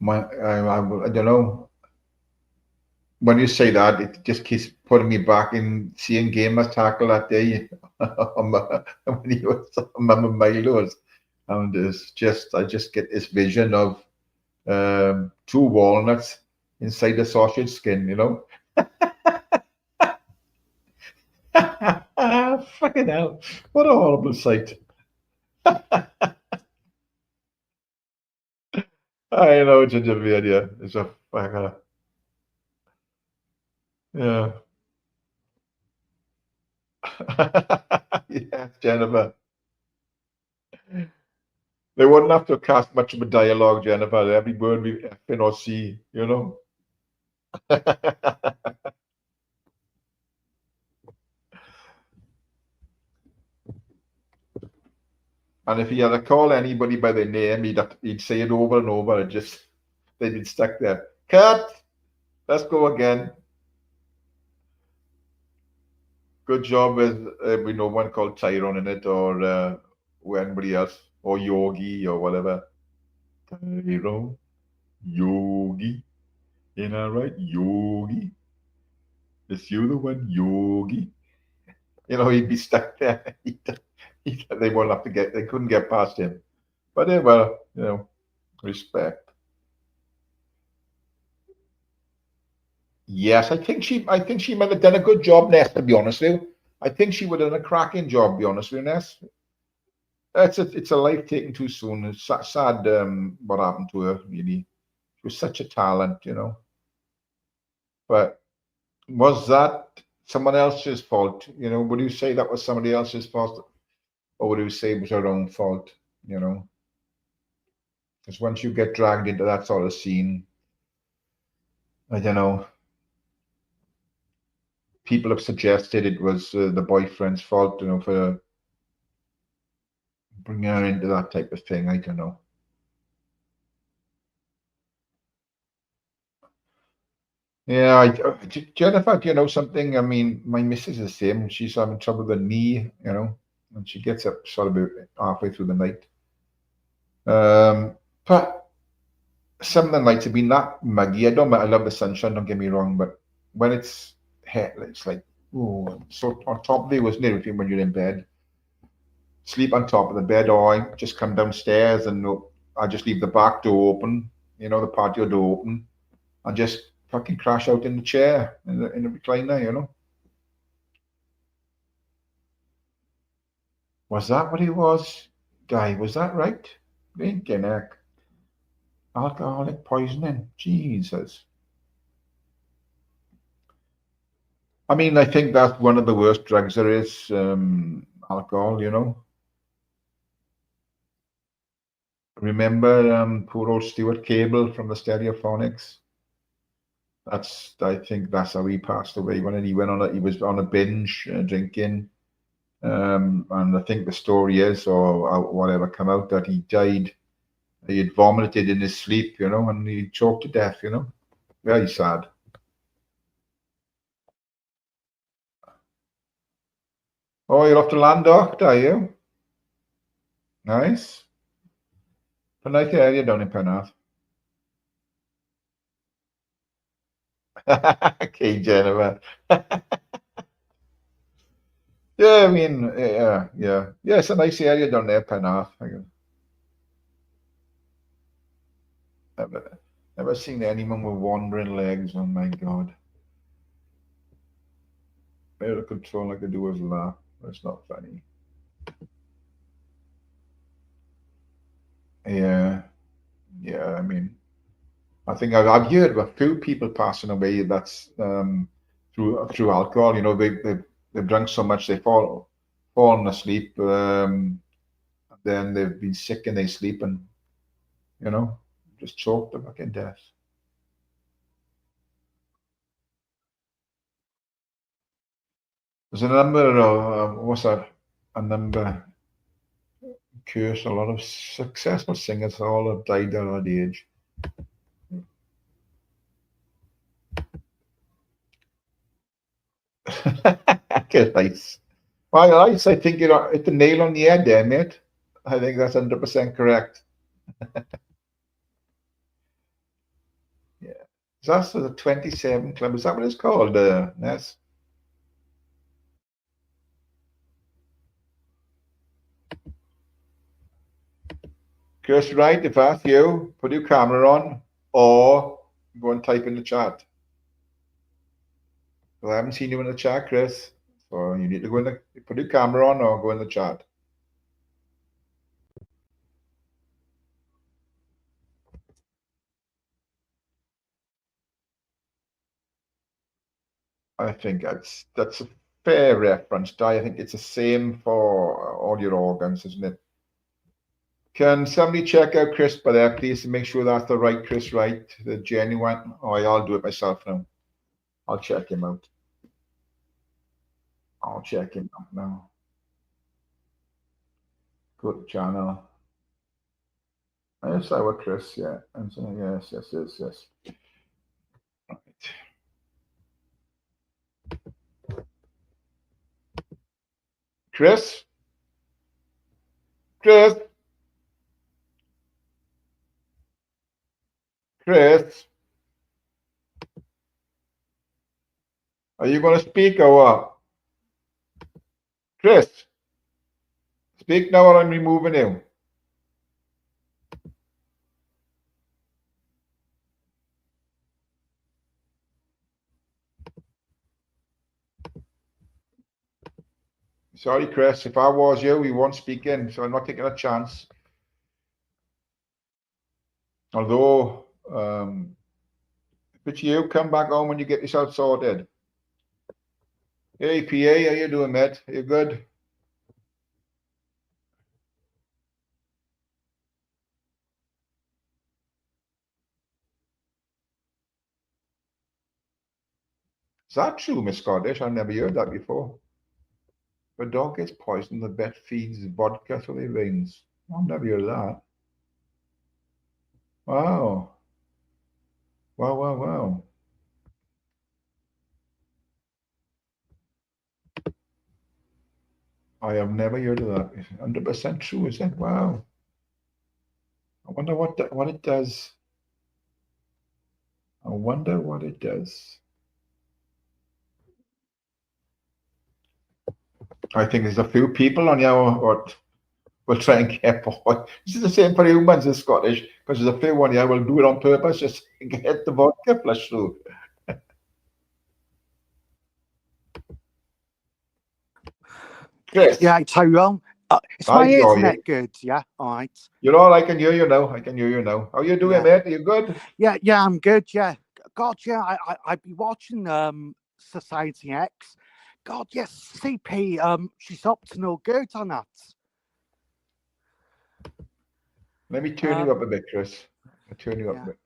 don't know. When you say that, it just keeps putting me back in seeing Gamers tackle that day when he was Mama Milo's. And I just get this vision of two walnuts inside a sausage skin, you know. Fucking hell. What a horrible sight. I know, Ginger Beard, yeah. It's a fucker. Yeah. Yes, Jennifer. They wouldn't have to cast much of a dialogue, Jennifer. Every word we effing or see, you know. And if he had to call anybody by their name, he'd say it over and over. And just they'd be stuck there. Cut. Let's go again. Good job with we know one called Tyrone in it, or anybody else, or Yogi or whatever. Tyrone, Yogi, ain't I right, Yogi? Is you the one, Yogi? You know, he'd be stuck there. They won't have to they couldn't get past him. But well, you know, respect. Yes, I think she might have done a good job, Ness, to be honest with you. I think she would have done a cracking job, to be honest with you, Ness. It's a life taken too soon. It's sad what happened to her, really. She was such a talent, you know. But was that someone else's fault? You know, would you say that was somebody else's fault? Or would you say it was her own fault, you know? Because once you get dragged into that sort of scene, I don't know. People have suggested it was the boyfriend's fault, you know, for bringing her into that type of thing. I don't know. Yeah, Jennifer, do you know something? I mean, my missus is the same. She's having trouble with the knee, you know, and she gets up sort of about halfway through the night. But some of the nights have been that muggy. I love the sunshine, don't get me wrong, but when it's like, oh, so on top of you, wasn't it, when you're in bed? Sleep on top of the bed, or I just come downstairs and I just leave the back door open, you know, the patio door open, and just fucking crash out in the chair, in the recliner, you know. Was that what he was? Guy, was that right? Blinking heck. Alcoholic poisoning. Jesus. I mean, I think that's one of the worst drugs there is, alcohol, you know. Remember poor old Stuart Cable from the Stereophonics? I think that's how he passed away when he was on a binge drinking. And I think the story is, or whatever, come out that he died. He had vomited in his sleep, you know, and he choked to death, you know. Very sad. Oh, you're off to Landocht, are you? Nice. A nice area down in Penarth. Okay, Jennifer. Yeah, I mean, yeah. It's a nice area down there, Penarth. Never seen anyone with wandering legs. Oh my God. Out of control like I do is laugh. That's not funny. Yeah, I mean, I think I've heard of a few people passing away that's through alcohol. You know, they've drunk so much they fallen asleep. Then they've been sick and they sleep and you know just choked to fucking death. There's a number of what's that? A number curse. A lot of successful singers all have died at old age. Good, nice. Well, I think you hit the nail on the head there, mate. I think that's 100% correct. Yeah. That's the 27 Club. Is that what it's called, Ness? Chris, right, if that's you, put your camera on or go and type in the chat. Well, I haven't seen you in the chat, Chris. So you need to go in put your camera on or go in the chat. I think that's a fair reference, Di. I think it's the same for all your organs, isn't it? Can somebody check out Chris by there, please, and make sure that's the right Chris, right? The genuine. Oh, I'll do it myself now. I'll check him out. I'll check him out now. Go to channel. Yes, our Chris, yeah. And so, yes. Right. Chris? Chris? Chris? Are you going to speak or what? Chris? Speak now or I'm removing you. Sorry, Chris. If I was you, we won't speak in, so I'm not taking a chance. Although, if it's you, come back home when you get yourself sorted. Hey, PA, how you doing, mate? You good? Is that true, Miss Scottish? I've never heard that before. If a dog gets poisoned, the vet feeds vodka through their veins. I've never heard that. Wow. Wow. I have never heard of that. 100% true, is it? Wow. I wonder what it does. I wonder what it does. I think there's a few people on here what will try and get bored. This is the same for humans in Scottish, because there's a few on here will do it on purpose, just to get the vodka flushed through. Chris. Yeah, Tyrone. Is my internet good? Yeah, all right. You're all. I can hear you now. How you doing, mate? Are you good? Yeah, I'm good. Yeah, God, yeah. I'd be watching Society X. God, yes, CP. She's up to no good on that. Let me turn you up a bit, Chris. I'll turn you up a bit.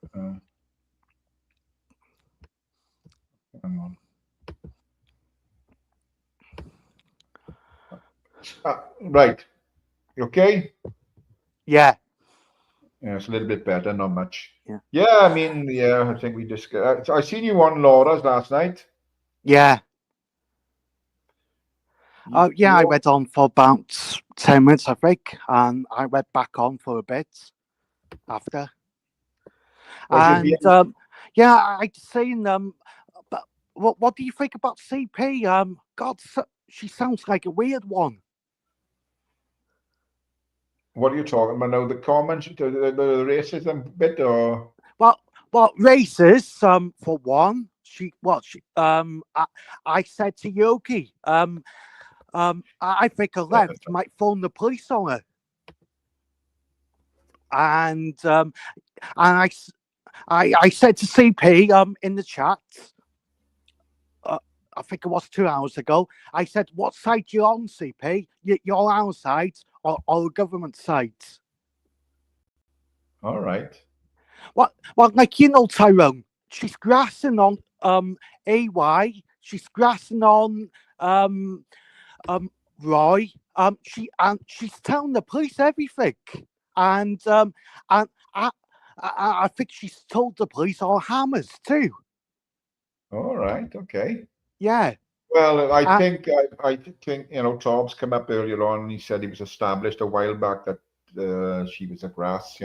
Hang on. Right. You okay? Yeah. Yeah, it's a little bit better, not much. Yeah. I mean, I think we just. I seen you on Laura's last night. Yeah. I went on for about 10 minutes, I think, and I went back on for a bit after. And I'd seen what do you think about CP? God, she sounds like a weird one. What are you talking about now? The comments, the racism bit, or Well, racist. For one, I said to Yogi, I think a left might phone the police on her, and I said to CP in the chat. I think it was 2 hours ago. I said, "What side you on, CP? You're our side or the government side?" all right. Well, like Tyrone, she's grassing on AY. She's grassing on Roy. She's telling the police everything, and I think she's told the police all hammers too. All right, okay. Yeah. Well, I think Tobbs came up earlier on and he said he was established a while back that she was a grass,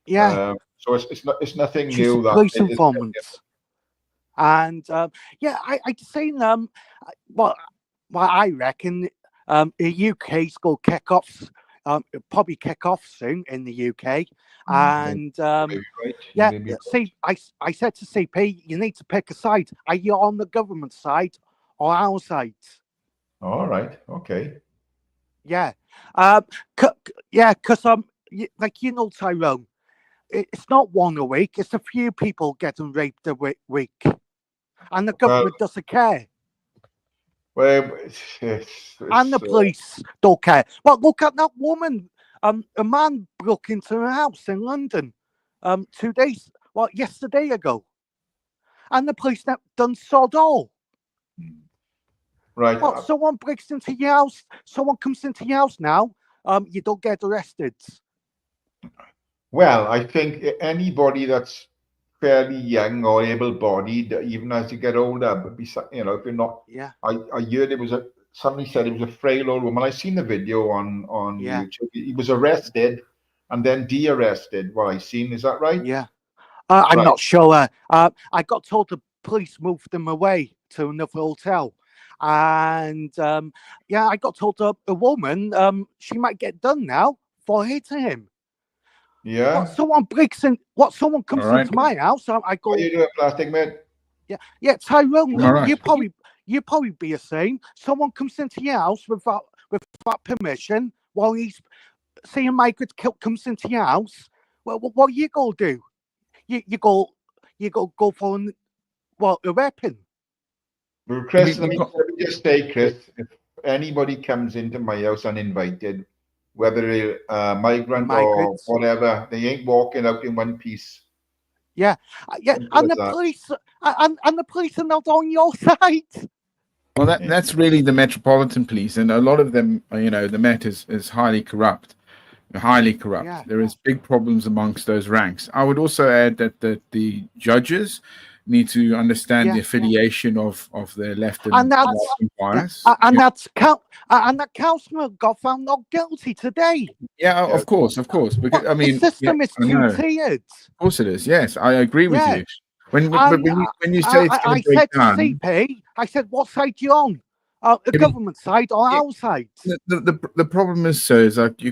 Yeah. So it's nothing She's new. a That police it is- informant. And I'd seen well I reckon the UK's going to kick off. It'll probably kick off soon in the UK. And Maybe right. Maybe see, I said to CP, you need to pick a side. Are you on the government side or our side? all right, okay. Yeah. Because like Tyrone, it's not one a week. It's a few people getting raped a week, and the government doesn't care. Well, And the police don't care. Well, look at that woman. A man broke into her house in London, yesterday ago, and the police done sod all. right. Well, someone breaks into your house. Someone comes into your house now. You don't get arrested. Well, I think anybody that's fairly young or able-bodied, even as you get older, but if you're not, Yeah. I heard somebody said it was a frail old woman. I seen the video on YouTube. He was arrested and then de-arrested. What I seen, is that right? Yeah. I'm Right. not sure. I got told the police moved them away to another hotel. And I got told a woman, she might get done now for hitting him. Yeah. Someone comes into my house, I go. What are you doing, plastic mate? Yeah, Tyrone, Right. you probably be the same. Someone comes into your house without permission while he's seeing migrant comes into your house. Well, what you go do? You go for a weapon. Well, Chris, let me just say, Chris, if anybody comes into my house uninvited, whether they're migrant or whatever, they ain't walking out in one piece. Yeah, and the police, and the police are not on your side. Well, that's really the Metropolitan Police, and a lot of them, the Met is highly corrupt. Yeah. There is big problems amongst those ranks. I would also add that the judges need to understand the affiliation of their left and right bias. And that councillor got found not guilty today. Yeah, of course. Because the system is two-tiered. Of course it is. Yes, I agree with you. When you say it's going to break down, to CP, I said, what side you on? The government side or our side? The problem is, sir, is like we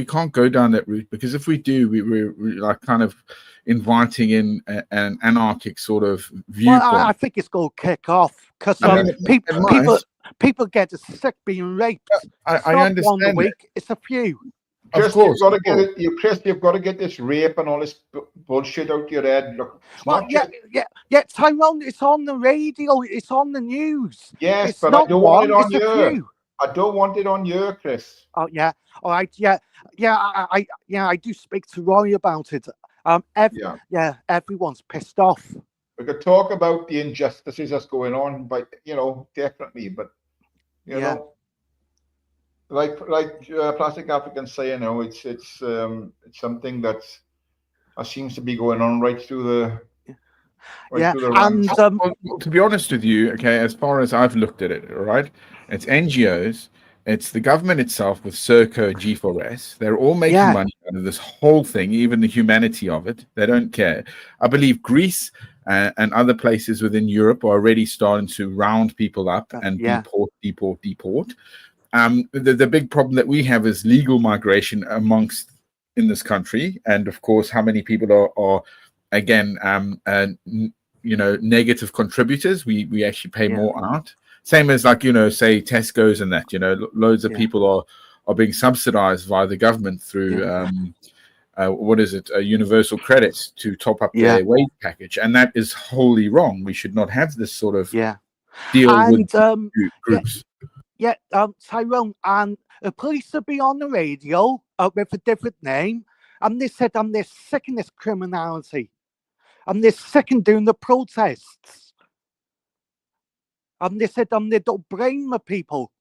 can't go down that route, because if we do, we're like kind of inviting in an anarchic sort of viewpoint. Well, I think it's going to kick off because people get sick being raped. I understand. One week, it's a few. Chris, of course, Chris, you've got to get this rape and all this bullshit out your head. Look, Tyrone, it's on the radio, it's on the news. Yes, it's but I don't want it on you. I don't want it on you, Chris. Oh yeah, all right, I do speak to Roy about it. Everyone's pissed off. We could talk about the injustices that's going on, but definitely, but you know. Like Plastic Africans say, it's something that seems to be going on right through the ranks. To be honest with you, okay, as far as I've looked at it, all right, it's NGOs, it's the government itself with Serco, G4S. They're all making money out of this whole thing, even the humanity of it. They don't care. I believe Greece and other places within Europe are already starting to round people up and deport. The big problem that we have is legal migration amongst in this country, and of course, how many people are again, negative contributors. We actually pay more out. Same as like, say Tesco's and that, loads of people are being subsidized via the government through what is it, universal credits to top up their wage package, and that is wholly wrong. We should not have this sort of deal with groups. Tyrone, and the police will be on the radio with a different name, and they said they're sick of this criminality, and they're sick of doing the protests. And they said they don't blame the people.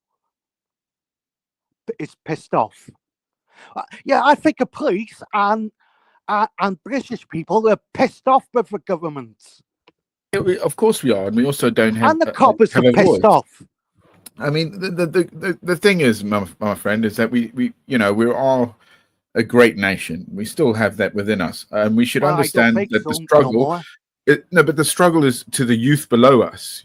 It's pissed off. I think the police and British people are pissed off with the government. Of course we are, and we also don't have. And the coppers are pissed off. I mean, the thing is, my friend, is that we're all a great nation. We still have that within us, and we should understand that the struggle. But the struggle is to the youth below us.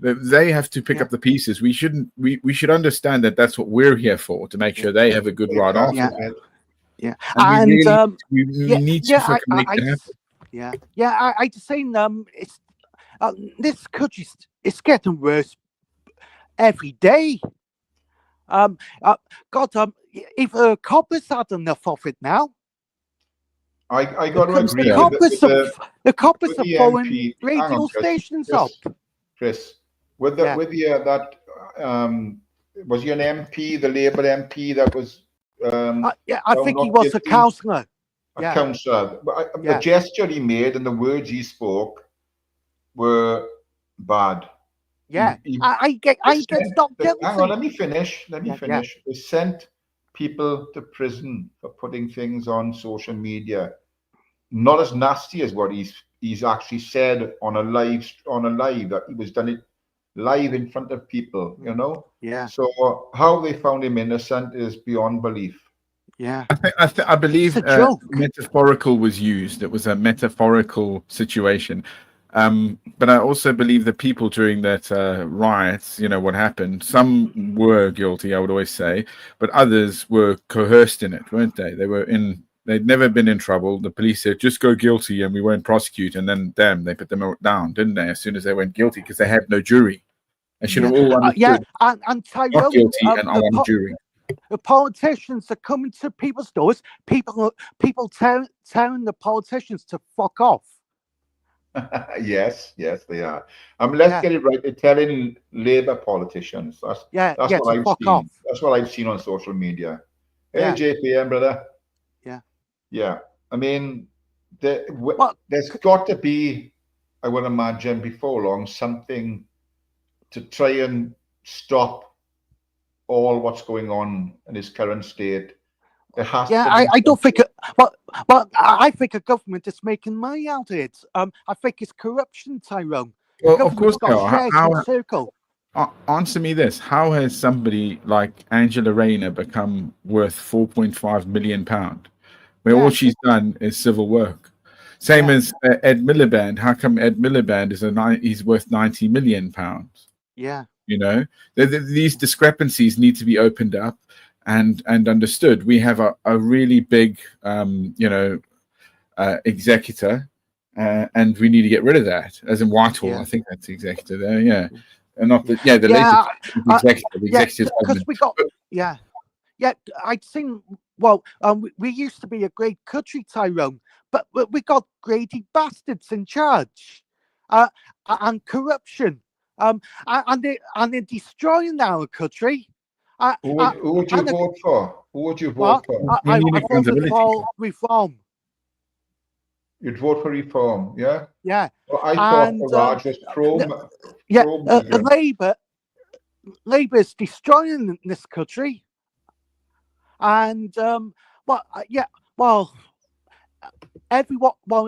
They have to pick up the pieces. We shouldn't. We should understand that that's what we're here for, to make sure they have a good ride off. And we need to make that happen. I just saying it's this country is getting worse every day. If coppers had enough of it now. I got to agree. The coppers are blowing radio stations up. Chris, was he an MP, the Labour MP that was? I think he was a councillor. A councillor. The gesture he made and the words he spoke were bad. I get stopped. Hang on, let me finish. They sent people to prison for putting things on social media, not as nasty as what he's actually said on a live that he was done it live in front of people, So how they found him innocent is beyond belief. I believe metaphorical was used. It was a metaphorical situation. But I also believe the people during that riots, what happened, some were guilty, I would always say, but others were coerced in it, weren't they? They'd never been in trouble. The police said, just go guilty and we won't prosecute. And then, damn, they put them down, didn't they? As soon as they went guilty, because they had no jury. They should have all understood. And Tyrone, not guilty and on jury. The politicians are coming to people's doors. People telling the politicians to fuck off. Yes, they are. Let's get it right. They're telling Labour politicians. That's what I've seen. That's what I've seen on social media. Hey, JPM, brother. Yeah. I mean, there's got to be, I would imagine, before long, something to try and stop all what's going on in its current state. There has to be I don't think. I think a government is making money out of it. I think it's corruption, Tyrone. Well, of course they are. Answer me this: how has somebody like Angela Rayner become worth £4.5 million? Where all she's done is civil work. Same as Ed Miliband. How come Ed Miliband he's worth £90 million? These discrepancies need to be opened up and understood. We have a really big, executor, and we need to get rid of that. As in Whitehall, I think that's the executor there. And not the latest executive. Because we got I'd seen. Well, we used to be a great country, Tyrone, but we got greedy bastards in charge, and corruption, and they're destroying our country. Who would you vote for? Who would you vote for? I voted for reform. You'd vote for reform, yeah? Yeah. Well, I thought Farage was pro. Labour is destroying this country. And a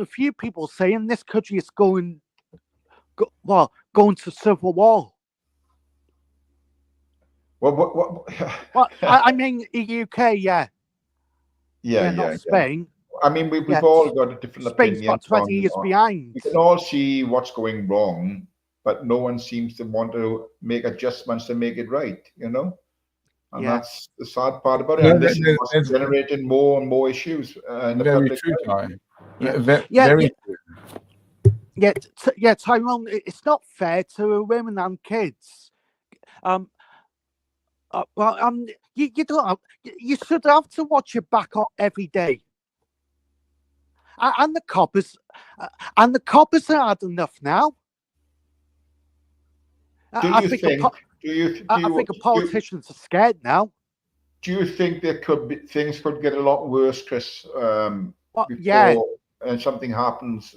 few people saying this country is going to civil war. Well, I mean the UK, not Spain. I mean, we've Yeah, all got a different Spain's opinion got 20 years behind. we can all see what's going wrong, but no one seems to want to make adjustments to make it right, you know? And Yeah. that's the sad part about it. No, And this is there's what's generating more and more issues in the very public true, life. Ty. Yeah. Very true. Yeah, Tyrone, it's not fair to women and kids. You don't have, you should have to watch your back every day. And the coppers are had enough now. I think politicians are scared now. Do you think there could be things could get a lot worse, Chris? Before something happens,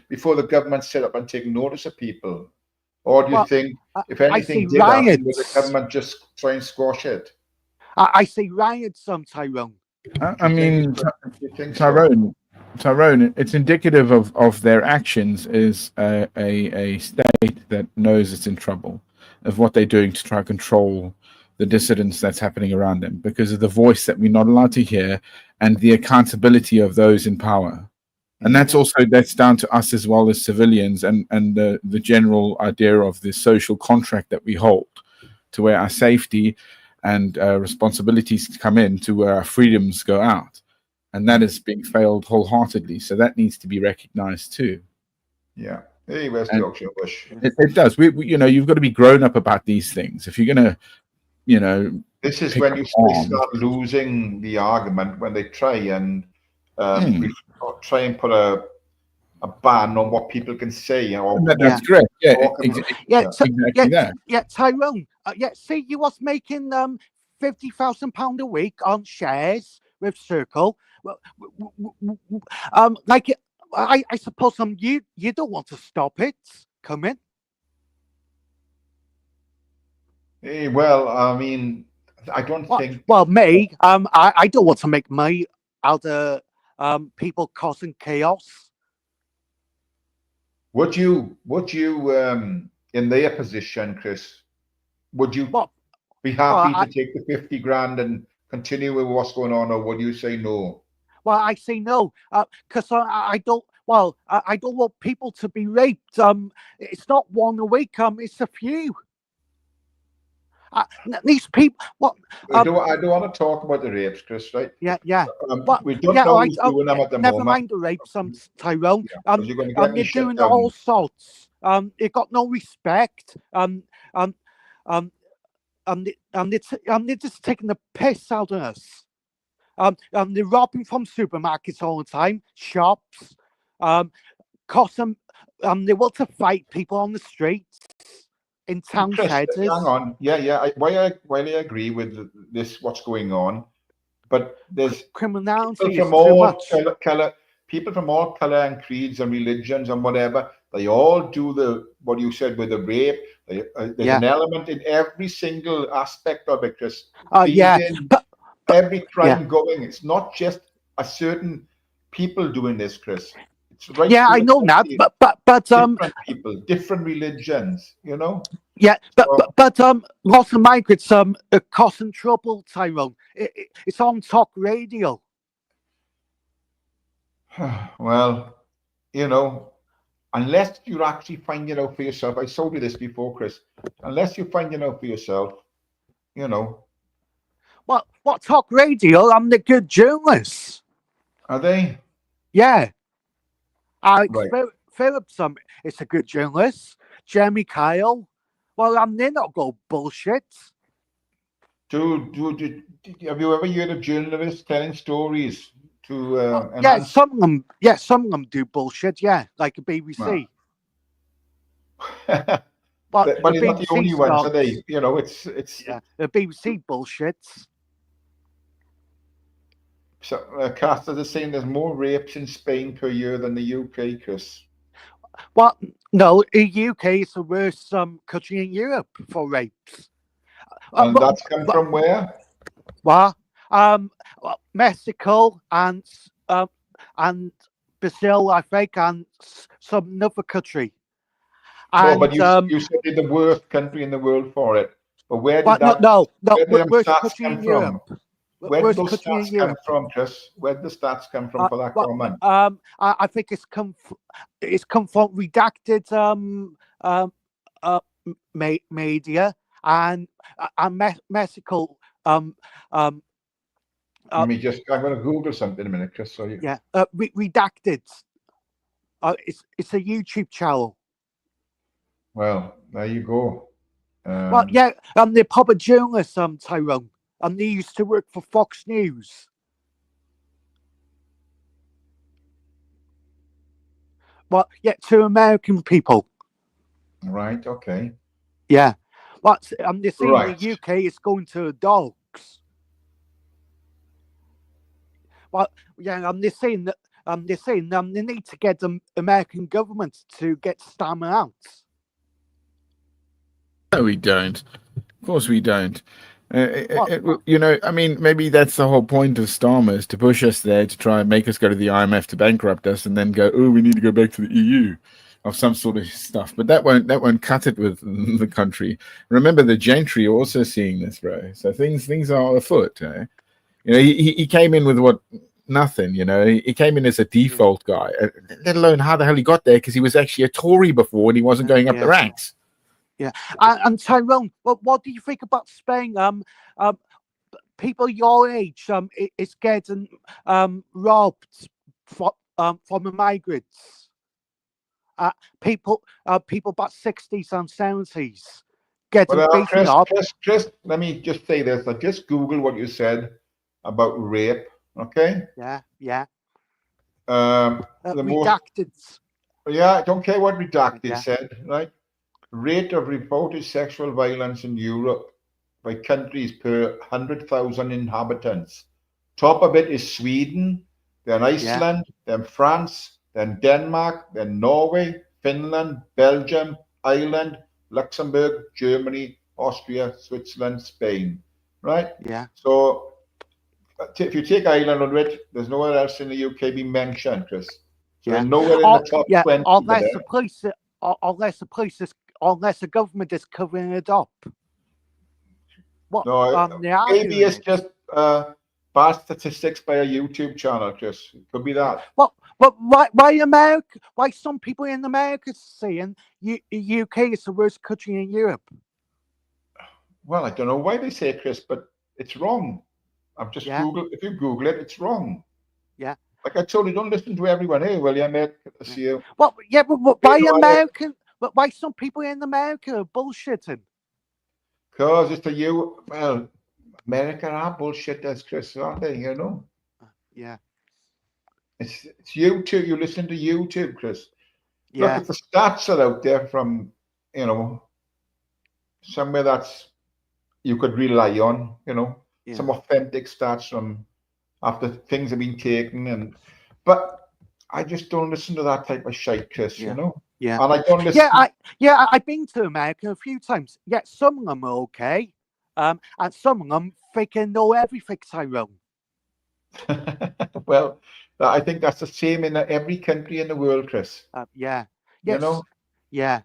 before the government set up and take notice of people, or do you think if anything did happen, would the government just try and squash it? I see riots, Tyrone. I mean, Tyrone, it's indicative of their actions is a state that knows it's in trouble, of what they're doing to try to control the dissidence that's happening around them, because of the voice that we're not allowed to hear and the accountability of those in power. And that's that's down to us as well as civilians, and the general idea of the social contract that we hold, to where our safety and responsibilities come in, to where our freedoms go out. And that is being failed wholeheartedly. So that needs to be recognized too. Yeah. Hey, where's the auction bush? It does. We you've got to be grown up about these things. If you're going to, this is when you start losing the argument, when they try and try and put a ban on what people can say. Or that's correct. Yeah, exactly that. Yeah, Tyrone. See, you was making £50,000 a week on shares with Circle. I suppose you don't want to stop it coming. Hey, well, I mean, I don't think. Well, me, I don't want to make money out of people causing chaos. Would you, in their position, Chris, would you be happy to take the 50 grand and continue with what's going on, or would you say no? Well, I say no, because I don't. Well, I don't want people to be raped. It's not one a week. It's a few. These people. I don't want to talk about the rapes, Chris. Right? Yeah. We don't know who's doing them at the never moment. mind the rapes, Tyrone. They're doing down. all sorts. They got no respect. They're just taking the piss out of us. They're robbing from supermarkets all the time, shops. Cost them. They want to fight people on the streets in town centres. Hang on, While I agree with this, what's going on, but there's criminality people from all color, people from all color and creeds and religions and whatever. They all do what you said with the rape. There's an element in every single aspect of it, Chris. Every crime going. It's not just a certain people doing this, Chris. It's right. Yeah, I know that, but different people, different religions, you know. Yeah, but lots of migrants are causing trouble, Tyrone. It's on talk radio. Well, you know, unless you're actually finding out for yourself. I told you this before, Chris. Unless you're finding out for yourself, you know. What talk radio? I'm the good journalists. Are they? Yeah. Alex Phillips, it's a good journalist. Jeremy Kyle. Well, they're not go bullshit. Have you ever heard of journalists telling stories to? Some of them. Yeah, some of them do bullshit. Yeah, like a BBC. But they're not the only ones, are they? You know, it's the BBC bullshits. So, casters are saying there's more rapes in Spain per year than the UK, Chris. Well, no, the UK is the worst country in Europe for rapes. And that's come from where? Well, Mexico and Brazil, I think, and some other country. And, but you said it's the worst country in the world for it. But where did worst country in Europe. Where did worst those country in stats come Europe. from, Chris? Where did the stats come from for that comment? I think it's come from redacted media and Mexico. Let me just. I'm going to Google something in a minute, Chris. So you. Yeah, redacted. It's a YouTube channel. Well, there you go. Well, yeah, they're proper journalists, Tyrone, and they used to work for Fox News. Well, yeah, to American people. Right. Okay. Yeah, but they're saying Right. the UK is going to the dogs. Well, yeah, they're saying that they need to get the American government to get Starmer out. No, we don't. Of course, we don't. Well, You know, I mean, maybe that's the whole point of Starmer, is to push us there to try and make us go to the IMF to bankrupt us, and then go, oh, we need to go back to the EU, of some sort of stuff. But that won't cut it with the country. Remember, the gentry are also seeing this, bro. So things are afoot. You know, he came in with what. Nothing, you know. He came in as a default guy, let alone how the hell he got there, because he was actually a Tory before and he wasn't going up the ranks. Yeah, and Tyrone, what do you think about Spain? People your age, is getting robbed from the migrants. People about 60s and 70s getting beaten up. Chris, let me just say this. I just Googled what you said about rape. Okay. Yeah. The redacted. I don't care what redacted said, right? Rate of reported sexual violence in Europe by countries per 100,000 inhabitants. Top of it is Sweden, then Iceland, then France, then Denmark, then Norway, Finland, Belgium, Ireland, Luxembourg, Germany, Austria, Switzerland, Spain. Right? Yeah. So if you take Ireland on it, there's nowhere else in the UK being mentioned, Chris. So there's nowhere in the top 20. Unless the government is covering it up. What? No, maybe it's just bad statistics by a YouTube channel, Chris. It could be that. Well, why America? Why some people in America saying UK is the worst country in Europe? Well, I don't know why they say it, Chris, but it's wrong. I've just Googled. If you Google it, it's wrong. Yeah. Like I told you, don't listen to everyone. Hey, well, see you. Well, yeah, but why American? But why some people in America are bullshitting? Because it's well, America are bullshitters, Chris, aren't they? You know. Yeah. It's YouTube. You listen to YouTube, Chris. Yeah. Look, if the stats are out there from, you know, somewhere that's you could rely on, you know, some authentic stats from after things have been taken, but I just don't listen to that type of shit, Chris. You know. Yeah. And I don't listen. I've been to America a few times. Yeah, some of them are okay, and some of them freaking know everything, Tyrone. Well, I think that's the same in every country in the world, Chris. Yeah. You know. Yeah.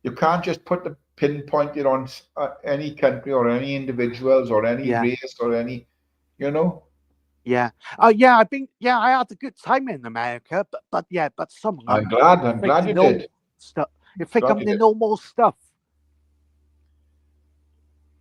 You can't just put the pinpoint it on any country or any individuals or any race or any, you know. Yeah. I had a good time in America, but some of them. I'm glad you did. Stuff. You think they know more stuff.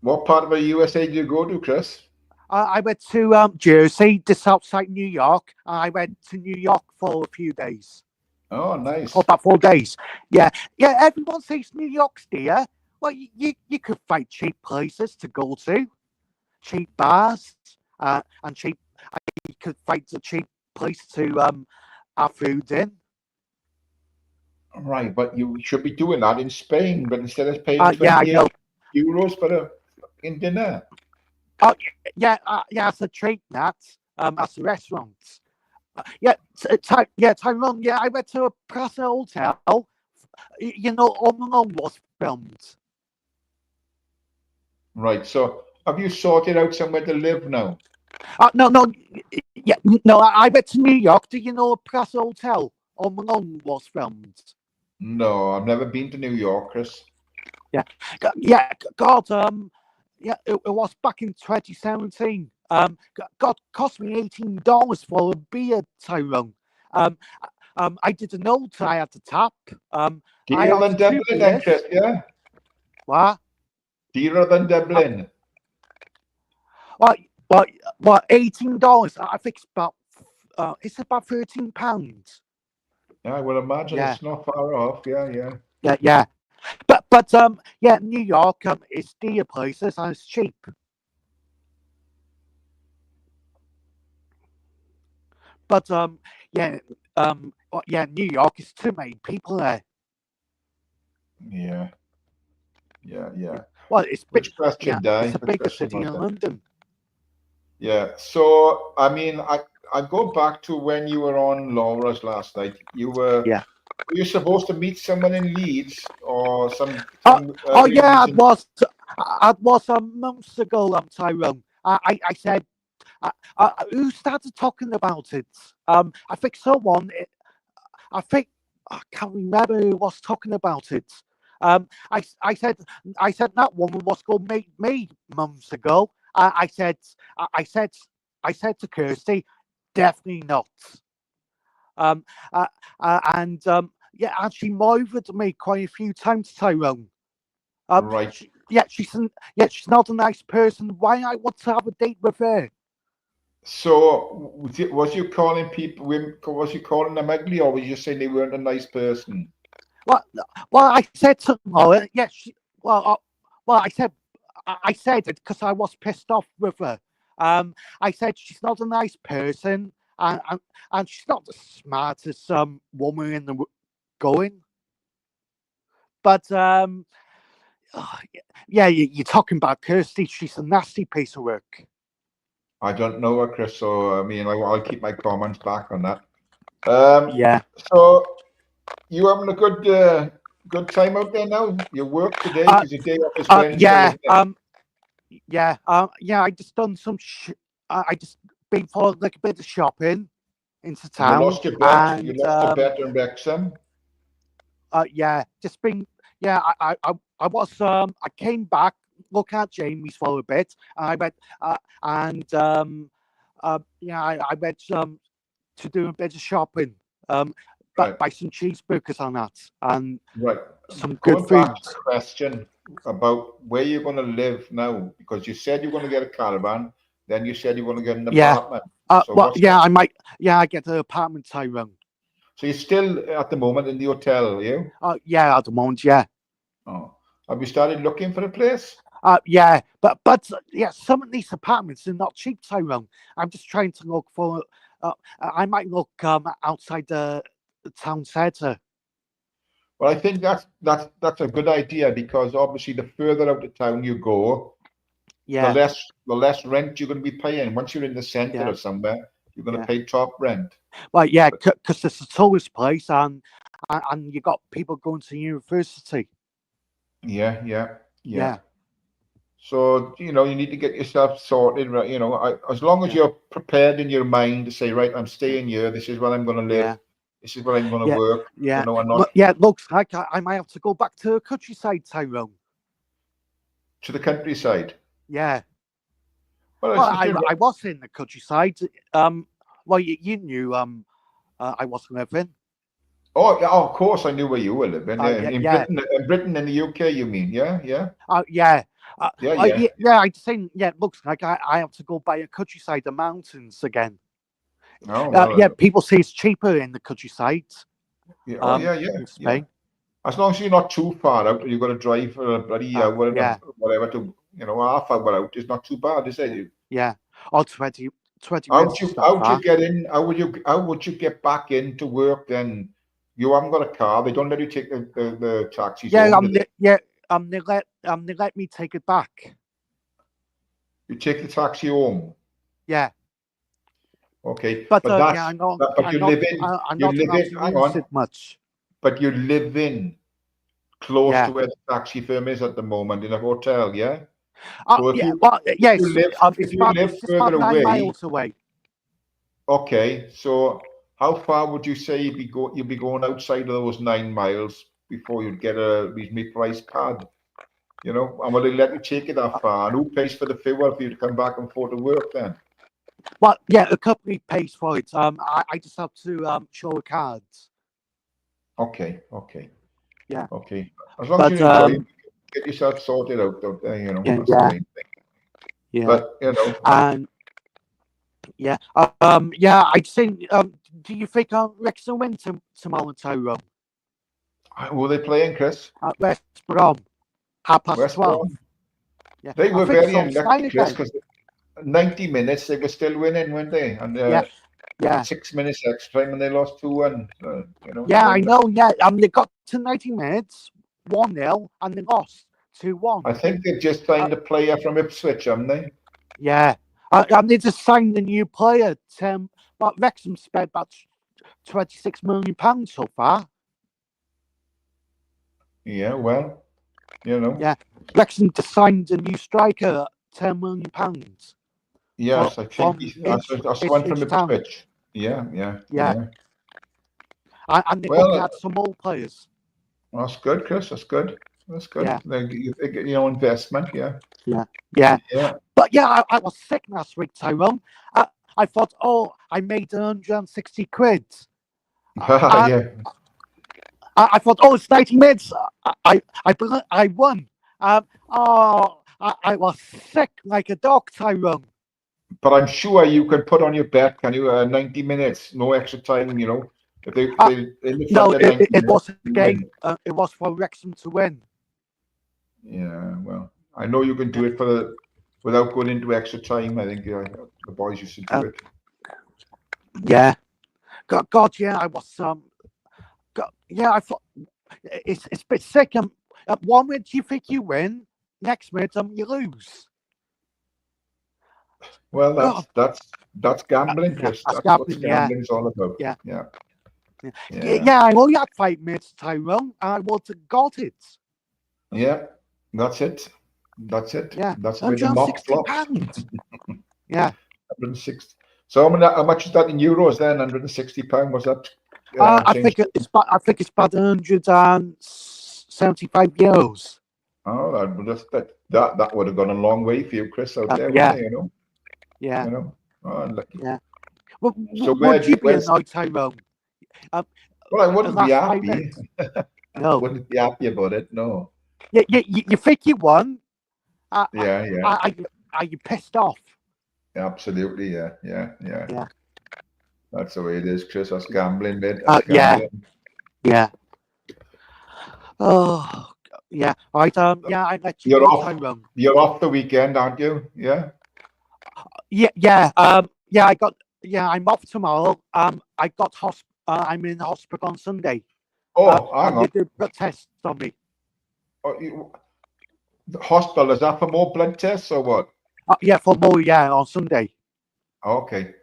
What part of the USA did you go to, Chris? I went to Jersey, just outside New York. I went to New York for a few days. Oh, nice. For about 4 days. Yeah. Everyone says New York's dear. Well, you could find cheap places to go to, cheap bars, and cheap. You could find a cheap place to have food in. Right, but you should be doing that in Spain, but instead of paying €28 for a fucking dinner. Oh yeah, it's a treat that. That's a restaurant. Tyrone. Yeah, I went to a Plaza Hotel. You know, Home Alone was filmed. Right. So, have you sorted out somewhere to live now? No. Yeah, no. I went to New York. Do you know a Plaza Hotel? Home Alone was filmed. No, I've never been to New York, Chris. Yeah. God. It was back in 2017. Cost me $18 for a beer, Tyrone. I did an old tie at the top. I Dearer ordered than 2 Dublin then, beers. Chris, yeah? What? Dearer than Dublin. What? $18. I think it's about £13. Yeah, I would imagine Yeah. it's not far off. Yeah. Yeah. But yeah, New York, it's dear places and it's cheap. But yeah, New York is too many people there. Yeah. Well, it's big. Which question, Di? It's a Which bigger question city was than that? London. Yeah. So, I mean, I go back to when you were on Laura's last night. You were. Yeah. Were you supposed to meet someone in Leeds or some? Yeah, it was. It was months ago, Tyrone. I said, who started talking about it? I think someone. I think I can't remember who was talking about it. I said that woman was going to meet me months ago. I said to Kirsty, definitely not. And she moithered me quite a few times, Tyrone. Right. She's not a nice person. Why I want to have a date with her? So, was you calling people? Was you calling them ugly, or was you saying they weren't a nice person? Well, I said to her, I said it because I was pissed off with her. I said she's not a nice person, and she's not the smartest woman in the going. But you're talking about Kirsty. She's a nasty piece of work. I don't know her, Chris. So I mean, I'll keep my comments back on that. Yeah. So you having a good time out there now? You work today because your day off is Wednesday. I just done some. I just been for a little bit of shopping into town. You lost your bet. You lost a bet on Wrexham. Just been. Yeah, I was. I came back, look at Jamie's for a bit, and I went. I went to do a bit of shopping. Buy some cheeseburgers on that, and some good food. Back to the question about where you're going to live now, because you said you're going to get a caravan, then you said you're going to get an apartment. I might. Yeah, I get an apartment, Tyrone. So you're still at the moment in the hotel, are you? Yeah, at the moment, yeah. Oh, have you started looking for a place? Yeah, but some of these apartments are not cheap, Tyrone. I'm just trying to look for. I might look outside the town centre. Well, I think that's a good idea, because obviously the further out of town you go, the less rent you're going to be paying. Once you're in the centre or somewhere, you're going to pay top rent. Well, yeah, because it's a tourist place, and you got people going to university. Yeah. So, you need to get yourself sorted, right? As long as you're prepared in your mind to say, right, I'm staying here. This is where I'm going to live. Yeah. This is where I'm going to work. Yeah. I'm not. It looks like I might have to go back to the countryside, Tyrone. To the countryside? Yeah. Well, I was in the countryside. Well, you knew I was living. Oh, of course, I knew where you were living. In Britain, in the UK, you mean? Yeah. Yeah. I just saying. Yeah, it looks like I have to go by a countryside, the mountains again. People say it's cheaper in the countryside. In Spain. As long as you're not too far out, you've got to drive for a bloody hour, whatever, to half hour out. It's not too bad, is it? Yeah, or 20 How would you get back into work then? You haven't got a car. They don't let you take the taxis. They let me take it back. You take the taxi home. Yeah. Okay, but you live in much. But you live in close to where the taxi firm is at the moment, in a hotel, yeah. It's about 9 miles away. Okay, so how far would you say you'd be going outside of those 9 miles before you'd get a reasonably priced pad? You know, and will they let you take it that far? And who pays for the fuel for you to come back and forth to work then? Well, yeah, the company pays for it. I just have to show the cards. Okay, okay. Yeah. Okay. As long But, as you enjoy it, get yourself sorted out there, you know, yeah, that's the yeah. main thing. Yeah. But, you know. And yeah, I'd say, do you think Rex will win tomorrow, Tyrone? Were they playing, Chris? At West Brom, #12. West Brom? Yeah. They I were think very so, unlucky, Chris, again. because 90 minutes they were still winning, weren't they? And Yeah. 6 minutes extra time and they lost 2-1. You know. Yeah, I know. Yeah, they got to 90 minutes, 1-0, and they lost 2-1. I think they've just signed a player from Ipswich, haven't they? Yeah, and they just signed a new player. But Wrexham spent about £26 million so far. Yeah, well, you know. Yeah, Wrexham just signed a new striker at £10 million. Yes, I think that's one from Town. Ipswich. Yeah. And they Well, had some old players. that's good, Chris. That's good. That's good. Yeah. They get your investment. Yeah. Yeah. But yeah, I was sick last week, Tyrone. I thought, I made 160 quid. Yeah. I thought, it's 90 minutes. I won. I was sick like a dog, Tyrone. But I'm sure you can put on your bet, can you? 90 minutes, no extra time, you know. If they in the front of 90 it was minutes, a game. It was for Wrexham to win. Yeah, well, I know you can do it without going into extra time. I think the boys used to do it. Yeah. God, yeah, I was I thought it's a bit sick. At 1 minute you think you win, next minute you lose. Well, that's gambling, Chris. That's That's what gambling, gambling's all about. Yeah. Yeah. I only had 5 minutes, Tyrone. I would have got it. Yeah, that's it. Yeah, That's where the mock flops. Yeah. 160. So how much is that in euros then? £160 was that? I think it's about €175. Oh, that would have gone a long way for you, Chris, out there, yeah. wouldn't it, you know? Yeah. You know? Oh, unlucky. Yeah. Well, So would you be annoyed, Tyrone? Well, I wouldn't be happy. No. I wouldn't be happy about it, no. Yeah, you think you won? Yeah. Are you pissed off? Absolutely, yeah. Yeah. That's the way it is, Chris. That's gambling, mate. That's gambling. Yeah. Oh, yeah. Right. Yeah, I let you You're go, off. Tyrone. You're off the weekend, aren't you? Yeah. Yeah. I'm off tomorrow. I'm in hospital on Sunday. Oh, hang on. They did blood tests on me. The hospital, is that for more blood tests or what? Yeah, for more. Yeah, on Sunday. Okay.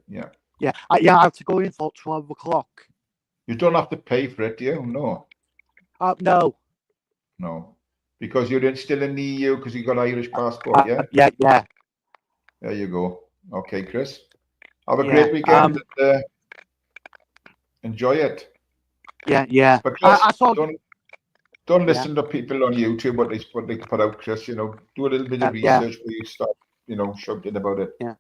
Yeah. Yeah. I have to go in for 12 o'clock. You don't have to pay for it, do you? No. No. Because you're still in the EU because you got Irish passport, yeah? Yeah. There you go. Okay, Chris. Have a great weekend. Enjoy it. Yeah. But Chris, don't listen to people on YouTube what they put out, Chris. You know, do a little bit of research before you start, shouting about it. Yeah.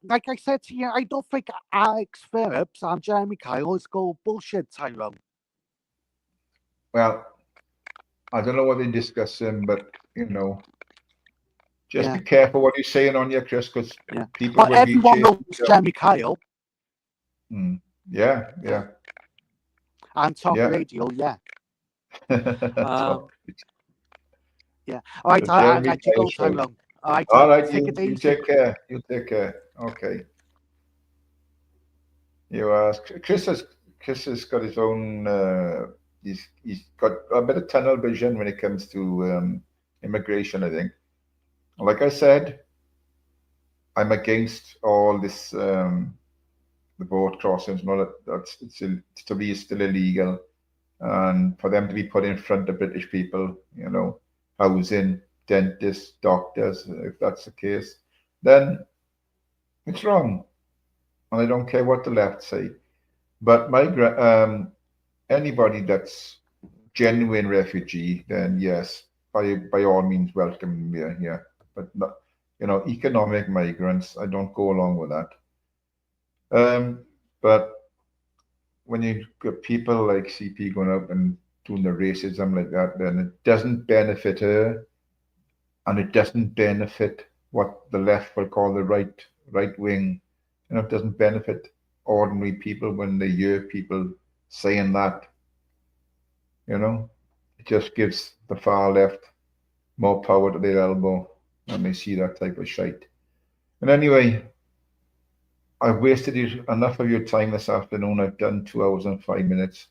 Like I said to you, I don't think Alex Phillips and Jeremy Kyle is go bullshit, Tyrone. Well, I don't know what they're discussing, but just be careful what you're saying on your, Chris, because people will everyone be knows Jeremy Kyle. Yeah. And Talk Radio, yeah. Yeah. All right, I'll let you go, Tyrone. All right, you take care. You take care. Okay. You ask. Chris has got his own. He's got a bit of tunnel vision when it comes to immigration, I think. Like I said, I'm against all this the boat crossings. It's to be still illegal, and for them to be put in front of British people, housing, dentists, doctors. If that's the case, then it's wrong, and I don't care what the left say. But anybody that's genuine refugee, then yes, by all means, welcome them here. Yeah, but not, economic migrants, I don't go along with that. But when you get people like CP going out and doing the racism like that, then it doesn't benefit her, and it doesn't benefit what the left will call the right wing. It doesn't benefit ordinary people when they hear people saying that. It just gives the far left more power to their elbow when they see that type of shite. And anyway, I've wasted enough of your time this afternoon. I've done 2 hours and 5 minutes,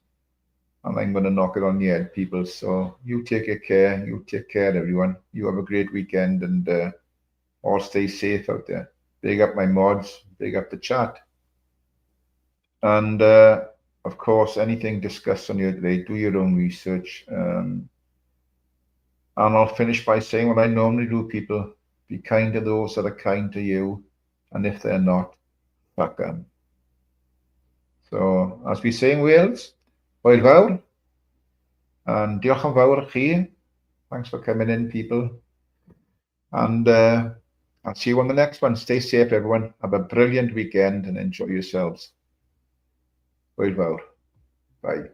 and I'm going to knock it on the head, people. So you take care. You take care, everyone. You have a great weekend, and all stay safe out there. Big up my mods. Big up the chat. And of course, anything discussed on here today, do your own research. And I'll finish by saying what I normally do, people. Be kind to those that are kind to you. And if they're not, fuck them. So, as we say in Wales, hwyl fawr. And diolch yn fawr I chi. Thanks for coming in, people. And I'll see you on the next one. Stay safe, everyone. Have a brilliant weekend and enjoy yourselves. Hwyl fawr. Bye.